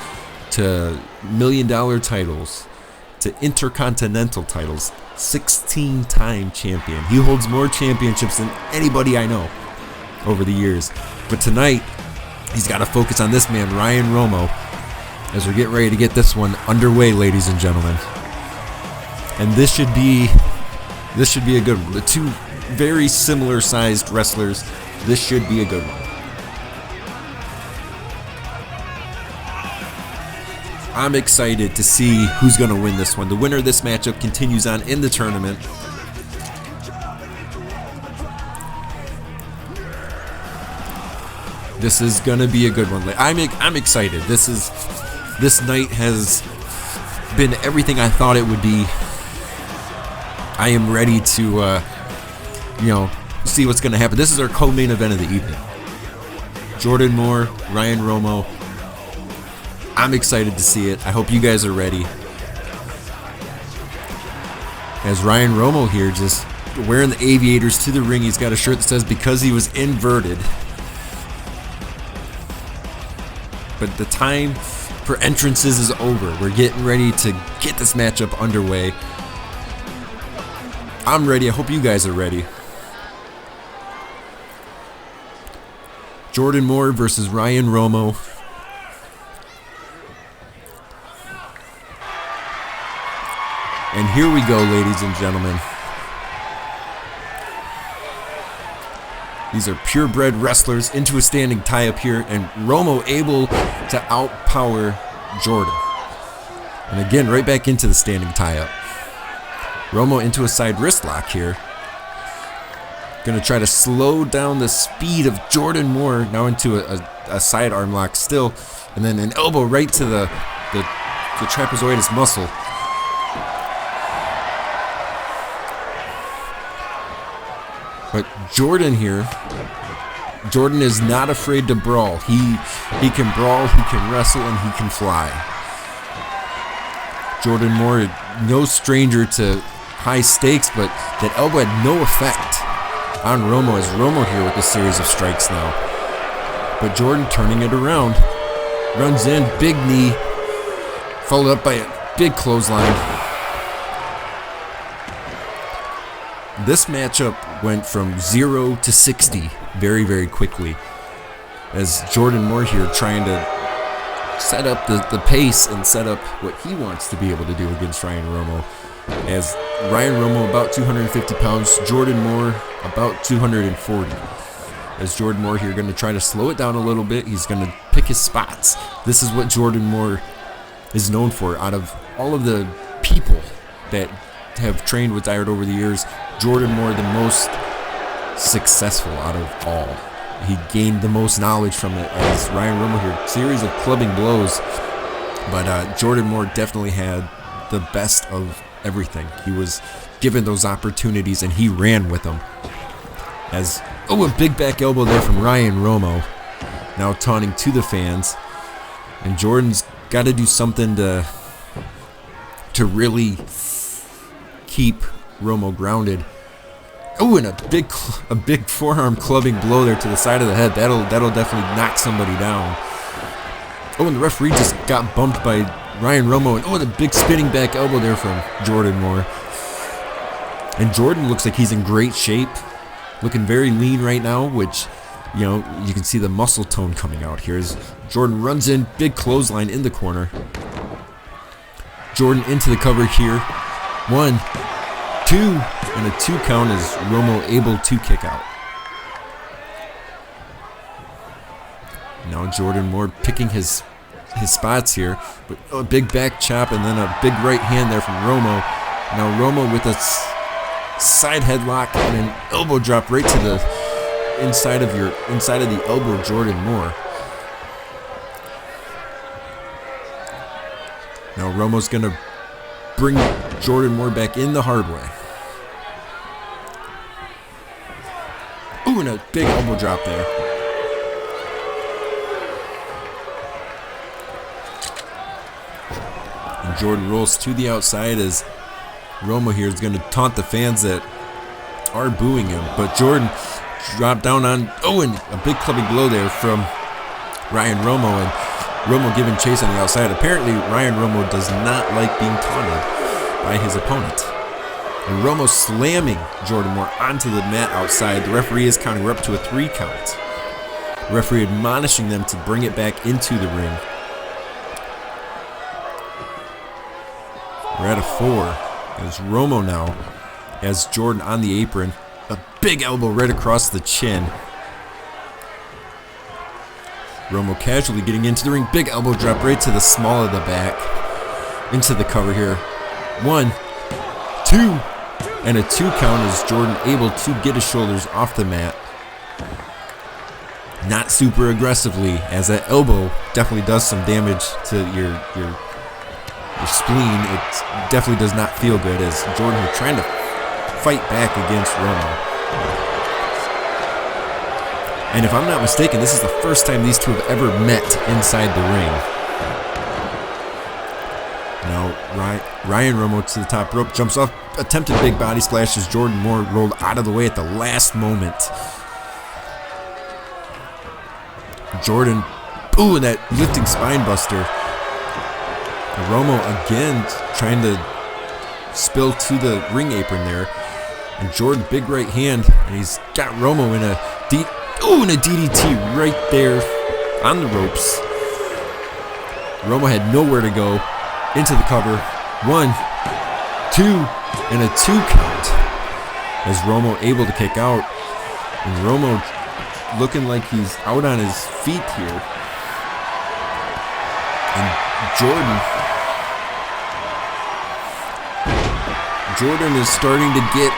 to $1 million titles to intercontinental titles. 16-time champion. He holds more championships than anybody I know over the years. But tonight, he's got to focus on this man, Ryan Romo, as we're getting ready to get this one underway, ladies and gentlemen. And this should be a good one. The two very similar sized wrestlers. This should be a good one. I'm excited to see who's going to win this one. The winner of this matchup continues on in the tournament. This is going to be a good one. I'm excited. This night has been everything I thought it would be. I am ready to, see what's going to happen. This is our co-main event of the evening. Jordan Moore, Ryan Romo. I'm excited to see it. I hope you guys are ready. As Ryan Romo here just wearing the aviators to the ring. He's got a shirt that says because he was inverted. But the time for entrances is over. We're getting ready to get this matchup underway. I'm ready. I hope you guys are ready. Jordan Moore versus Ryan Romo. And here we go, ladies and gentlemen. These are purebred wrestlers into a standing tie-up here, and Romo able to outpower Jordan. And again, right back into the standing tie-up. Romo into a side wrist lock here. Going to try to slow down the speed of Jordan Moore, now into a side arm lock still, and then an elbow right to the trapezoidus muscle. But Jordan here, Jordan is not afraid to brawl. He can brawl, he can wrestle, and he can fly. Jordan Moore, no stranger to high stakes, but that elbow had no effect on Romo, as Romo here with a series of strikes now. But Jordan turning it around, runs in, big knee, followed up by big clothesline. This matchup went from 0 to 60 very, very quickly, as Jordan Moore here trying to set up the pace and set up what he wants to be able to do against Ryan Romo. As Ryan Romo about 250 pounds, Jordan Moore about 240. As Jordan Moore here going to try to slow it down a little bit. He's going to pick his spots. This is what Jordan Moore is known for. Out of all of the people that have trained with Dyer over the years, Jordan Moore the most successful out of all. He gained the most knowledge from it, as Ryan Romo here, series of clubbing blows. But Jordan Moore definitely had the best of everything. He was given those opportunities and he ran with them. As, a big back elbow there from Ryan Romo. Now taunting to the fans. And Jordan's got to do something to really keep Romo grounded. And a big forearm clubbing blow there to the side of the head. That'll definitely knock somebody down. And the referee just got bumped by Ryan Romo. And the big spinning back elbow there from Jordan Moore. And Jordan looks like he's in great shape. Looking very lean right now, which, you can see the muscle tone coming out here as Jordan runs in, big clothesline in the corner. Jordan into the cover here. 1, 2, and a 2 count is Romo able to kick out. Now Jordan Moore picking his spots here, but a big back chop and then a big right hand there from Romo. Now Romo with a side headlock and an elbow drop right to the inside of the elbow, Jordan Moore. Now Romo's gonna bring Jordan Moore back in the hard way. And a big elbow drop there. And Jordan rolls to the outside as Romo here is going to taunt the fans that are booing him. But Jordan dropped down on, and a big clubbing blow there from Ryan Romo. And Romo giving chase on the outside. Apparently, Ryan Romo does not like being taunted by his opponent. And Romo slamming Jordan Moore onto the mat outside. The referee is counting. We're up to a 3 count. The referee admonishing them to bring it back into the ring. We're at a 4. As Romo now has Jordan on the apron. A big elbow right across the chin. Romo casually getting into the ring. Big elbow drop right to the small of the back. Into the cover here. 1, 2, and a 2 count is Jordan able to get his shoulders off the mat. Not super aggressively, as that elbow definitely does some damage to your spleen. It definitely does not feel good, as Jordan here trying to fight back against Romo. And if I'm not mistaken, this is the first time these two have ever met inside the ring. Now Ryan Romo to the top rope, jumps off, attempted big body splash as Jordan Moore rolled out of the way at the last moment. Jordan, and that lifting spine buster. Romo again trying to spill to the ring apron there. And Jordan, big right hand, and he's got Romo in a DDT right there on the ropes. Romo had nowhere to go. Into the cover. 1, 2, and a 2 count. As Romo able to kick out. And Romo looking like he's out on his feet here. And Jordan is starting to get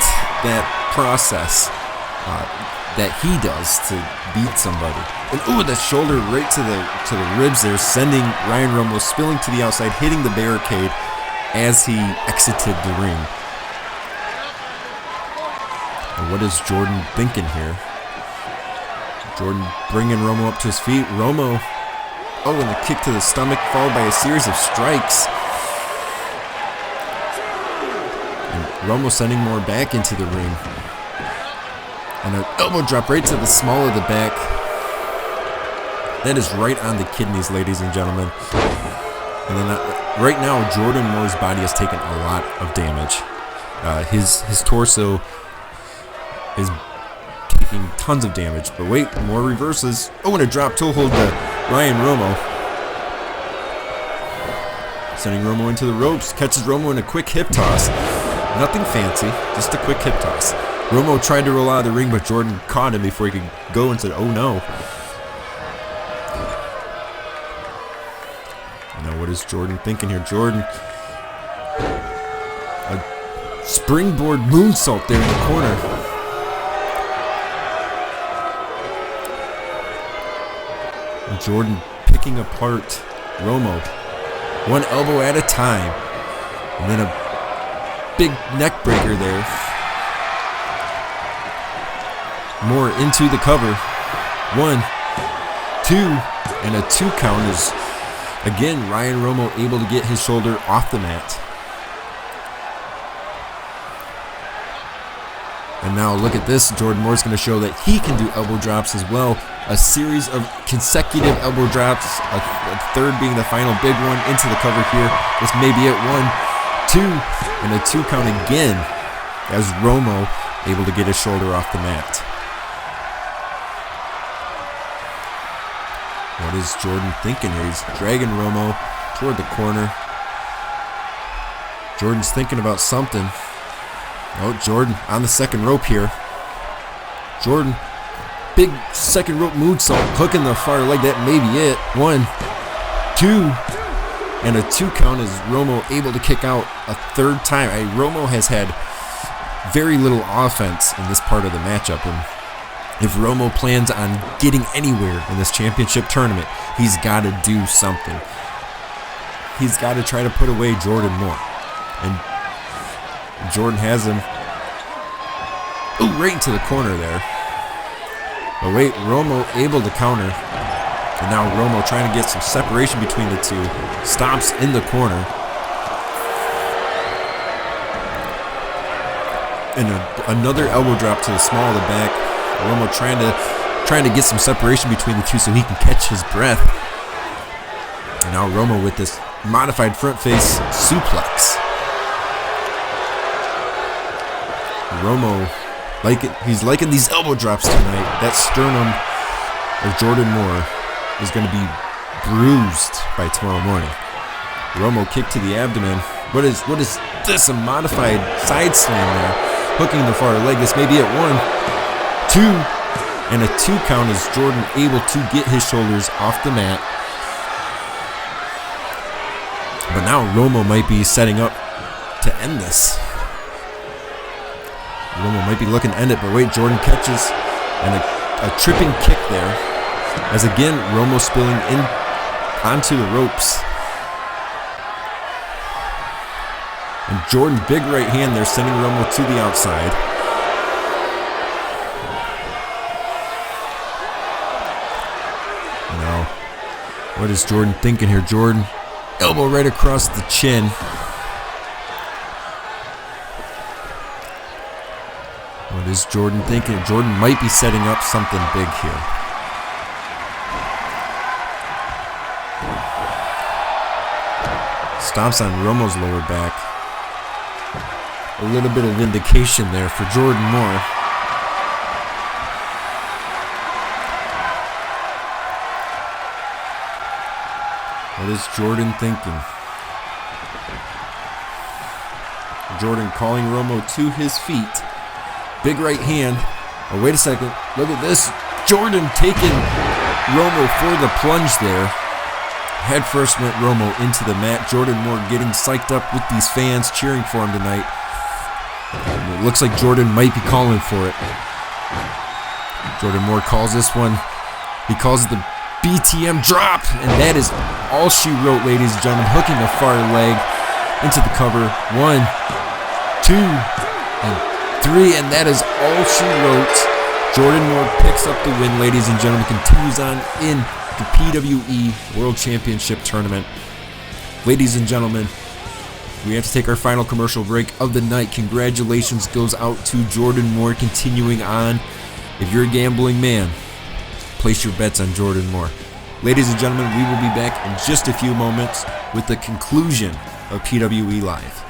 that process that he does to beat somebody. And the shoulder right to the ribs there, sending Ryan Romo spilling to the outside, hitting the barricade as he exited the ring. And what is Jordan thinking here? Jordan bringing Romo up to his feet. Romo, and a kick to the stomach, followed by a series of strikes. And Romo sending more back into the ring. And an elbow drop right to the small of the back. That is right on the kidneys, ladies and gentlemen. And then right now, Jordan Moore's body has taken a lot of damage. His torso is taking tons of damage. But wait, more reverses. Oh, and a drop toe hold to Ryan Romo. Sending Romo into the ropes. Catches Romo in a quick hip toss. Nothing fancy, just a quick hip toss. Romo tried to roll out of the ring, but Jordan caught him before he could go and said, oh no. Now what is Jordan thinking here? Jordan, a springboard moonsault there in the corner. And Jordan picking apart Romo. One elbow at a time. And then a big neck breaker there. Moore into the cover. 1, 2, and a 2 count is, again, Ryan Romo able to get his shoulder off the mat. And now look at this. Jordan Moore's going to show that he can do elbow drops as well. A series of consecutive elbow drops, a third being the final big one into the cover here. This may be it. 1, 2, and a 2 count again as Romo able to get his shoulder off the mat. What is Jordan thinking here? He's dragging Romo toward the corner. Jordan's thinking about something. Oh, Jordan on the second rope here. Jordan, big second rope moonsault, hooking the far leg. That may be it. 1, 2, and a 2 count is Romo able to kick out a third time. Romo has had very little offense in this part of the matchup, and if Romo plans on getting anywhere in this championship tournament, he's got to do something. He's got to try to put away Jordan Moore. And Jordan has him. Ooh, right into the corner there. But wait, Romo able to counter. And now Romo trying to get some separation between the two. Stomps in the corner. And another elbow drop to the small of the back. Romo trying to get some separation between the two so he can catch his breath. And now Romo with this modified front face suplex. Romo, he's liking these elbow drops tonight. That sternum of Jordan Moore is going to be bruised by tomorrow morning. Romo kick to the abdomen. What is this? A modified side slam there, hooking the far leg. This may be at 1, 2, and a 2 count is Jordan able to get his shoulders off the mat. But now Romo might be setting up to end this. Romo might be looking to end it, but wait, Jordan catches and a tripping kick there. As again, Romo spilling in onto the ropes. And Jordan, big right hand there, sending Romo to the outside. Now, what is Jordan thinking here? Jordan, elbow right across the chin. What is Jordan thinking? Jordan might be setting up something big here. Stomps on Romo's lower back. A little bit of vindication there for Jordan Moore. What is Jordan thinking? Jordan calling Romo to his feet. Big right hand. Oh, wait a second. Look at this. Jordan taking Romo for the plunge there. Head first went Romo into the mat. Jordan Moore getting psyched up with these fans cheering for him tonight. And it looks like Jordan might be calling for it. Jordan Moore calls this one. He calls it the BTM drop. And that is all she wrote, ladies and gentlemen. Hooking the far leg into the cover. 1, 2, and 3, and that is all she wrote. Jordan Moore picks up the win, ladies and gentlemen, continues on in the PWE World Championship Tournament. Ladies and gentlemen, we have to take our final commercial break of the night. Congratulations goes out to Jordan Moore continuing on. If you're a gambling man, place your bets on Jordan Moore. Ladies and gentlemen, we will be back in just a few moments. with the conclusion of PWE Live.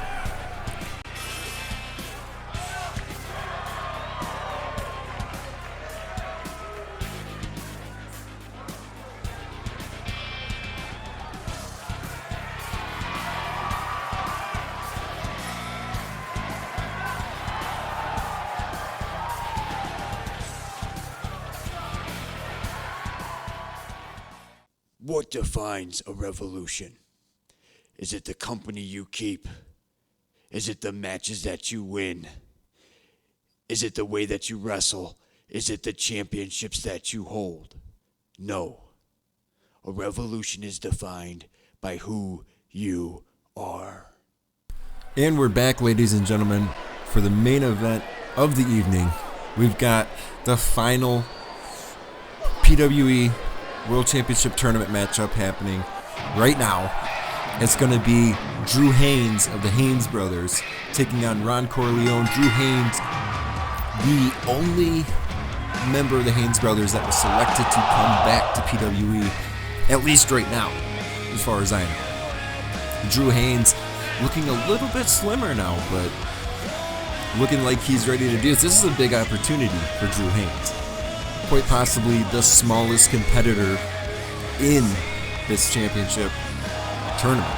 What defines a revolution? Is it the company you keep? Is it the matches that you win? Is it the way that you wrestle? Is it the championships that you hold? No. A revolution is defined by who you are. And we're back, ladies and gentlemen, for the main event of the evening. We've got the final PWE World Championship Tournament matchup happening right now. It's going to be Drew Haynes of the Haynes Brothers taking on Ron Corleone. Drew Haynes, the only member of the Haynes Brothers that was selected to come back to PWE, at least right now, as far as I know. Drew Haynes looking a little bit slimmer now, but looking like he's ready to do this. This is a big opportunity for Drew Haynes. Quite possibly the smallest competitor in this championship tournament.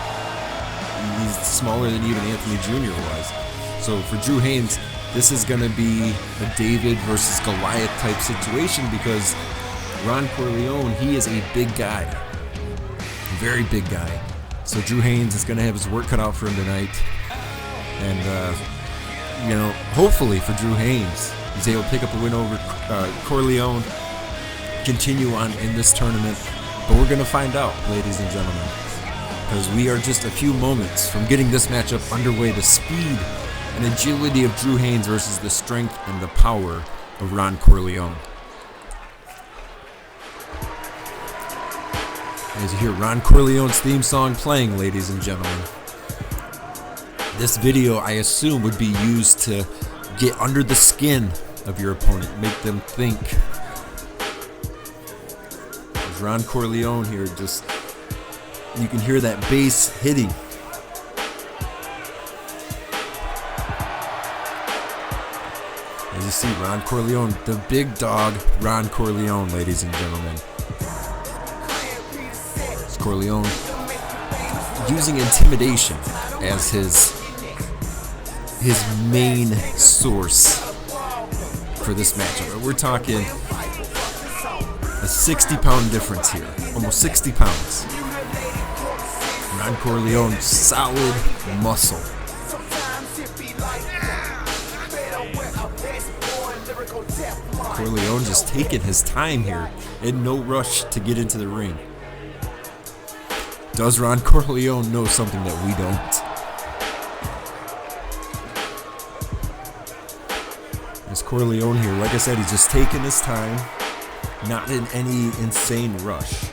He's smaller than even Anthony Jr. was. So for Drew Haynes, this is going to be a David versus Goliath type situation because Ron Corleone, he is a big guy. A very big guy. So Drew Haynes is going to have his work cut out for him tonight. And, hopefully for Drew Haynes, he's able to pick up a win over Corleone, continue on in this tournament. But we're going to find out, ladies and gentlemen, because we are just a few moments from getting this matchup underway. The speed and agility of Drew Haynes versus the strength and the power of Ron Corleone. As you hear Ron Corleone's theme song playing, ladies and gentlemen, this video, I assume, would be used to get under the skin of your opponent, make them think. There's Ron Corleone here, just, you can hear that bass hitting. As you see, Ron Corleone, the big dog, Ron Corleone, ladies and gentlemen. It's Corleone using intimidation as his main source for this matchup. We're talking a 60-pound difference here, almost 60 pounds. Ron Corleone, solid muscle. Corleone just taking his time here, in no rush to get into the ring. Does Ron Corleone know something that we don't? There's Corleone here. Like I said, he's just taking his time, not in any insane rush.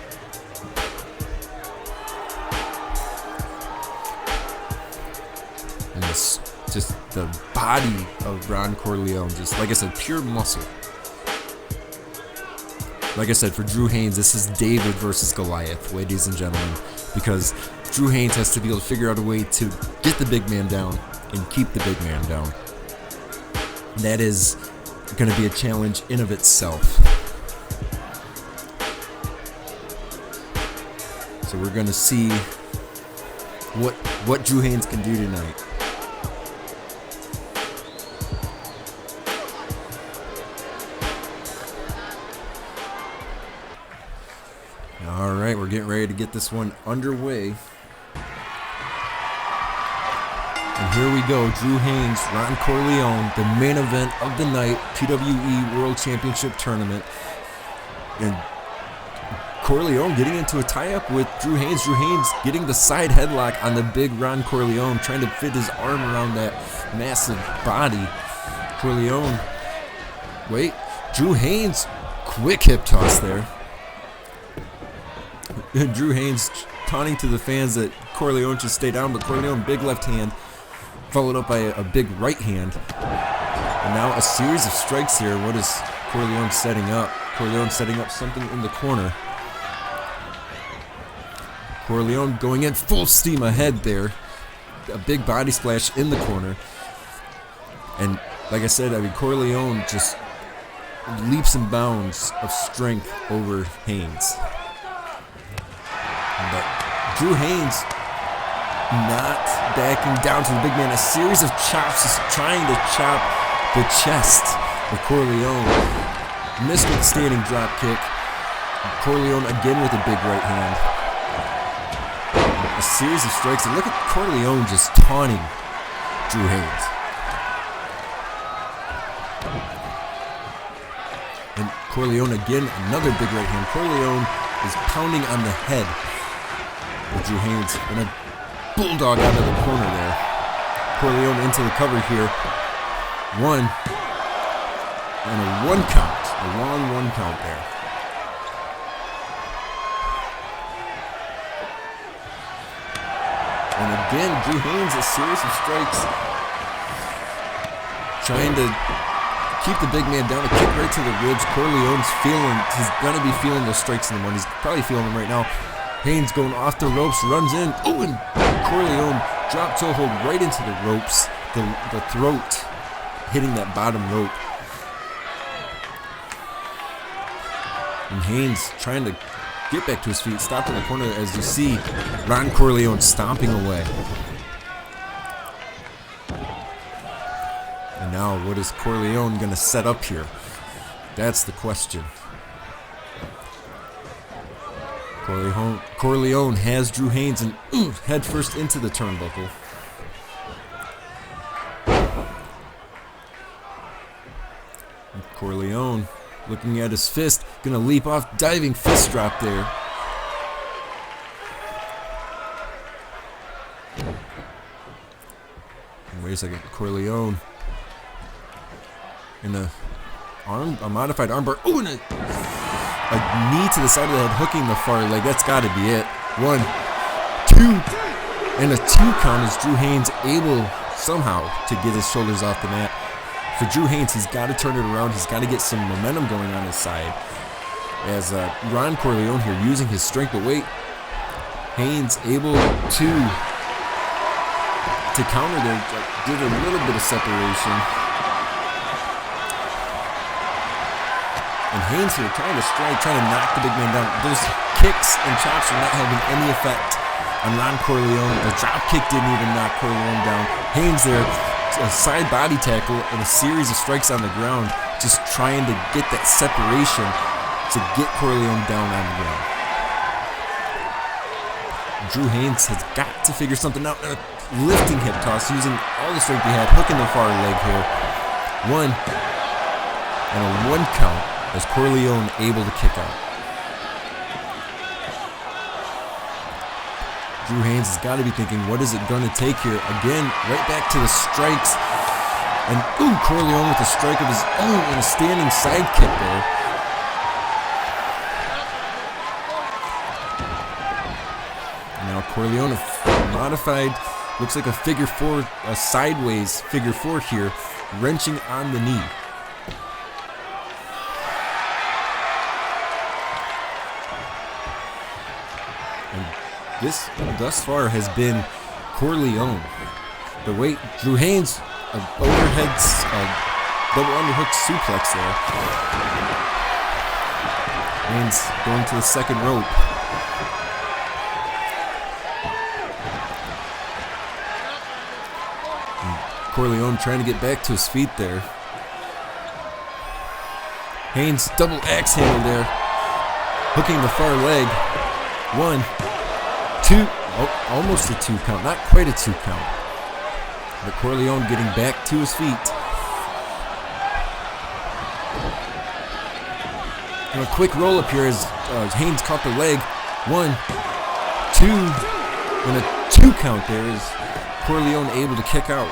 And it's just the body of Ron Corleone, just like I said, pure muscle. Like I said, for Drew Haynes, this is David versus Goliath, ladies and gentlemen, because Drew Haynes has to be able to figure out a way to get the big man down and keep the big man down. That is going to be a challenge in of itself. So we're going to see what Drew Haynes can do tonight. All right, we're getting ready to get this one underway. And here we go, Drew Haynes, Ron Corleone, the main event of the night, PWE World Championship Tournament. And Corleone getting into a tie-up with Drew Haynes. Drew Haynes getting the side headlock on the big Ron Corleone, trying to fit his arm around that massive body. Corleone, wait, Drew Haynes, quick hip toss there. Drew Haynes taunting to the fans that Corleone should stay down, but Corleone, big left hand, followed up by a big right hand. And now a series of strikes here. What is Corleone setting up? Corleone setting up something in the corner. Corleone going in full steam ahead there. A big body splash in the corner. And like I said, Corleone just leaps and bounds of strength over Haynes. But Drew Haynes not backing down to the big man. A series of chops, just trying to chop the chest of Corleone. Missed with the standing drop kick. Corleone again with a big right hand. A series of strikes, and look at Corleone just taunting Drew Haynes. And Corleone again, another big right hand. Corleone is pounding on the head of Drew Haynes, and a bulldog out of the corner there. Corleone into the cover here. One, and a 1 count. A long 1 count there. And again, Drew Haynes, a series of strikes. Trying to keep the big man down, a kick right to the ribs. Corleone's he's going to be feeling those strikes in the morning. He's probably feeling them right now. Haynes going off the ropes, runs in. Oh, and Corleone drop toe hold right into the ropes. The throat hitting that bottom rope. And Haynes trying to get back to his feet, stopped in the corner as you see Ron Corleone stomping away. And now what is Corleone going to set up here? That's the question. Corleone has Drew Haynes and head first into the turnbuckle. And Corleone looking at his fist, gonna leap off, diving fist drop there. And wait a second, Corleone in a modified armbar. Oh, and a knee to the side of the head, hooking the far leg. That's got to be it. 1, 2, and a 2 count as Drew Haynes able somehow to get his shoulders off the mat. For Drew Haynes, he's got to turn it around. He's got to get some momentum going on his side. As Ron Corleone here using his strength, but wait, Haynes able to counter there, did a little bit of separation. And Haynes here trying to strike, trying to knock the big man down. Those kicks and chops are not having any effect on Ron Corleone. The drop kick didn't even knock Corleone down. Haynes there, a side body tackle and a series of strikes on the ground, just trying to get that separation to get Corleone down on the ground. Drew Haynes has got to figure something out. A lifting hip toss using all the strength he had, hooking the far leg here. 1 and a 1 count as Corleone able to kick out. Drew Haynes has got to be thinking, what is it going to take here? Again, right back to the strikes. And Corleone with a strike of his own and a standing side kick there. And now Corleone, modified, looks like a figure 4, a sideways figure 4 here, wrenching on the knee. This, thus far, has been Corleone. But wait, Drew Haynes, overhead, double underhook suplex there. Haynes going to the second rope. And Corleone trying to get back to his feet there. Haynes double axe handle there, hooking the far leg. 1, 2, almost a 2 count, not quite a 2 count. But Corleone getting back to his feet. And a quick roll up here as Haynes caught the leg. 1, 2, and a 2 count there as Corleone able to kick out.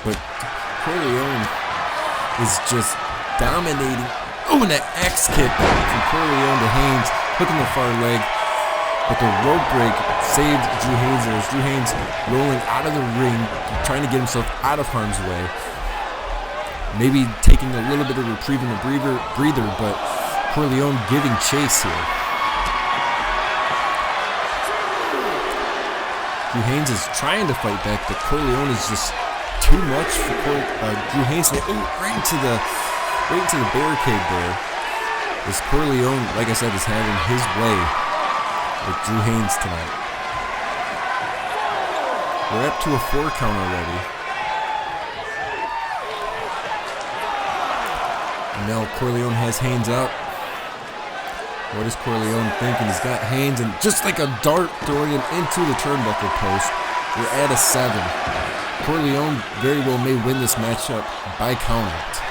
But Corleone is just dominating. Oh, and that axe kick from Corleone to Haynes, hooking the far leg. But the rope break saved Drew Haynes there. Drew Haynes rolling out of the ring, trying to get himself out of harm's way. Maybe taking a little bit of reprieve in the breather, but Corleone giving chase here. Drew Haynes is trying to fight back, but Corleone is just too much for Drew Haynes. Right into the barricade there. This Corleone, like I said, is having his way with Drew Haynes tonight. We're up to a 4 count already. And now Corleone has Haynes up. What is Corleone thinking? He's got Haynes, and just like a dart throwing him into the turnbuckle post. We're at a 7. Corleone very well may win this matchup by countout.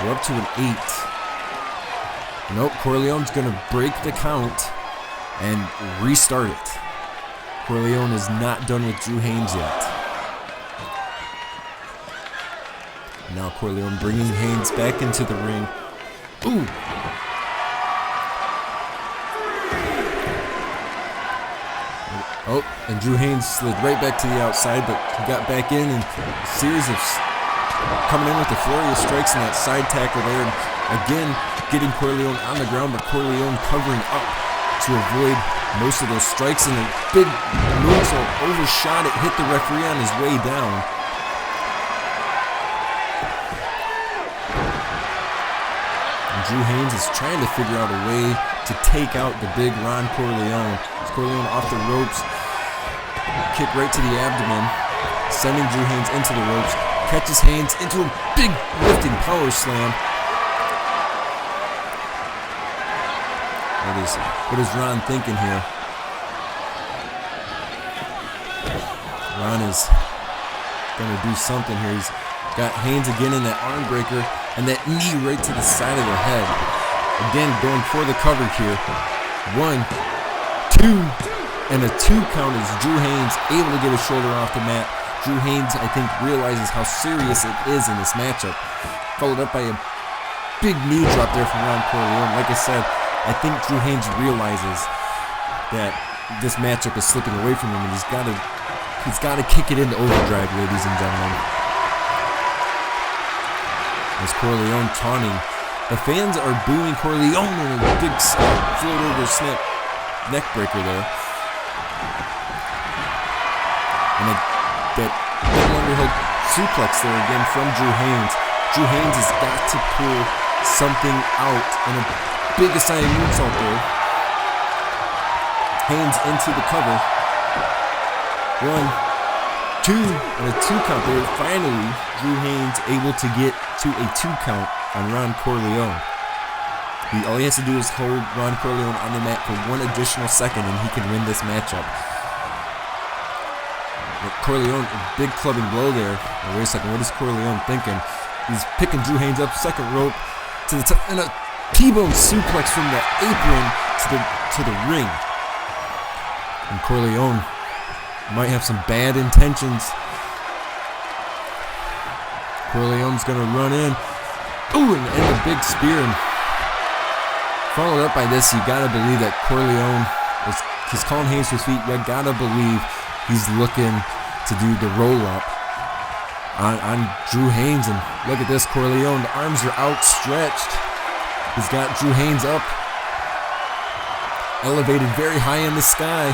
We're up to an 8. Nope, Corleone's going to break the count and restart it. Corleone is not done with Drew Haynes yet. Now Corleone bringing Haynes back into the ring. Ooh! Oh, and Drew Haynes slid right back to the outside, but he got back in, and a series of coming in with a flurry of strikes and that side tackle there. And again, getting Corleone on the ground, but Corleone covering up to avoid most of those strikes. And a big moonsault overshot it, hit the referee on his way down. And Drew Haynes is trying to figure out a way to take out the big Ron Corleone. Corleone off the ropes, kick right to the abdomen, sending Drew Haynes into the ropes, catches Haynes into a big lifting power slam. What is Ron thinking here? Ron is going to do something here. He's got Haynes again in that arm breaker and that knee right to the side of the head. Again, going for the cover here. 1, 2, and a 2 count as Drew Haynes able to get his shoulder off the mat. Drew Haynes, I think, realizes how serious it is in this matchup. Followed up by a big knee drop there from Ron Corleone. Like I said, I think Drew Haynes realizes that this matchup is slipping away from him, and he's got to kick it into overdrive, ladies and gentlemen. As Corleone taunting, the fans are booing Corleone in a big float over snap neck breaker there. And that double underhook suplex there again from Drew Haynes. Drew Haynes has got to pull something out, and a big Asai moonsault there. Haynes into the cover. 1, 2, and a 2 count there. Finally, Drew Haynes able to get to a 2 count on Ron Corleone. All he has to do is hold Ron Corleone on the mat for 1 additional second, and he can win this matchup. But Corleone, a big clubbing blow there. Now, wait a second, what is Corleone thinking? He's picking Drew Haynes up, second rope to the top, and a T-bone suplex from the apron to the ring. And Corleone might have some bad intentions. Corleone's gonna run in. Ooh, and a big spear. And followed up by this, you gotta believe that Corleone he's calling Haynes to his feet. You gotta believe he's looking to do the roll-up on Drew Haynes. And look at this, Corleone, the arms are outstretched. He's got Drew Haynes up, elevated very high in the sky.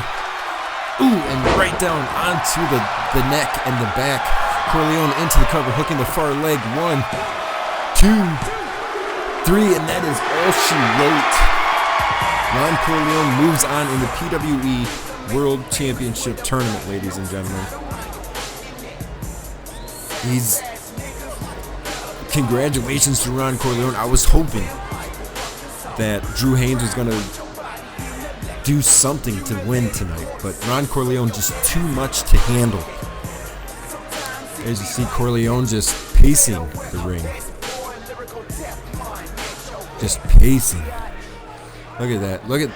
Ooh, and right down onto the neck and the back. Corleone into the cover, hooking the far leg. 1, 2, 3, and that is all she wrote. Ron Corleone moves on in the PWE World Championship Tournament, ladies and gentlemen. Congratulations to Ron Corleone. I was hoping that Drew Haynes was going to do something to win tonight, but Ron Corleone just too much to handle. As you see, Corleone just pacing the ring. Just pacing. Look at that. Look at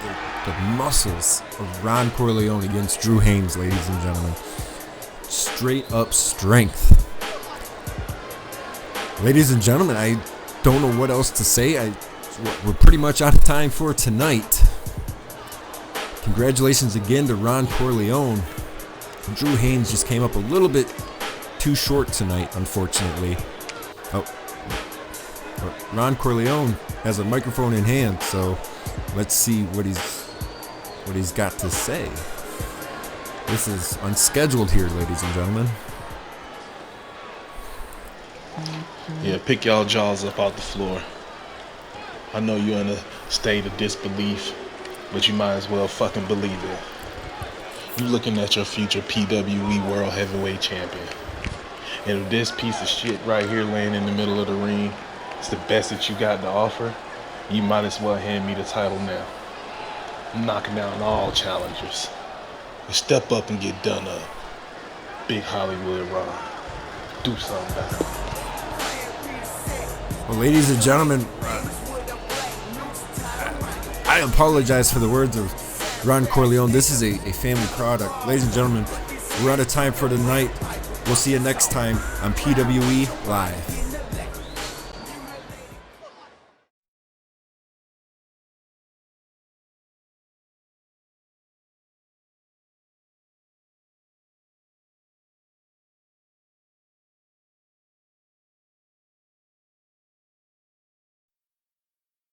the muscles of Ron Corleone against Drew Haynes, ladies and gentlemen. Straight up strength. Ladies and gentlemen, I don't know what else to say. We're pretty much out of time for tonight. Congratulations again to Ron Corleone. Drew Haynes just came up a little bit too short tonight, unfortunately. Oh. But Ron Corleone has a microphone in hand, so let's see what he's got to say. This is unscheduled here, ladies and gentlemen. Yeah, pick y'all jaws up off the floor. I know you're in a state of disbelief, but you might as well fucking believe it. You're looking at your future PWE World Heavyweight Champion. And if this piece of shit right here laying in the middle of the ring is the best that you got to offer, you might as well hand me the title now. I'm knocking down all challengers. Step up and get done up. Big Hollywood Ron. Do something about it. Well, ladies and gentlemen, I apologize for the words of Ron Corleone. This is a family product. Ladies and gentlemen, we're out of time for tonight. We'll see you next time on PWE Live.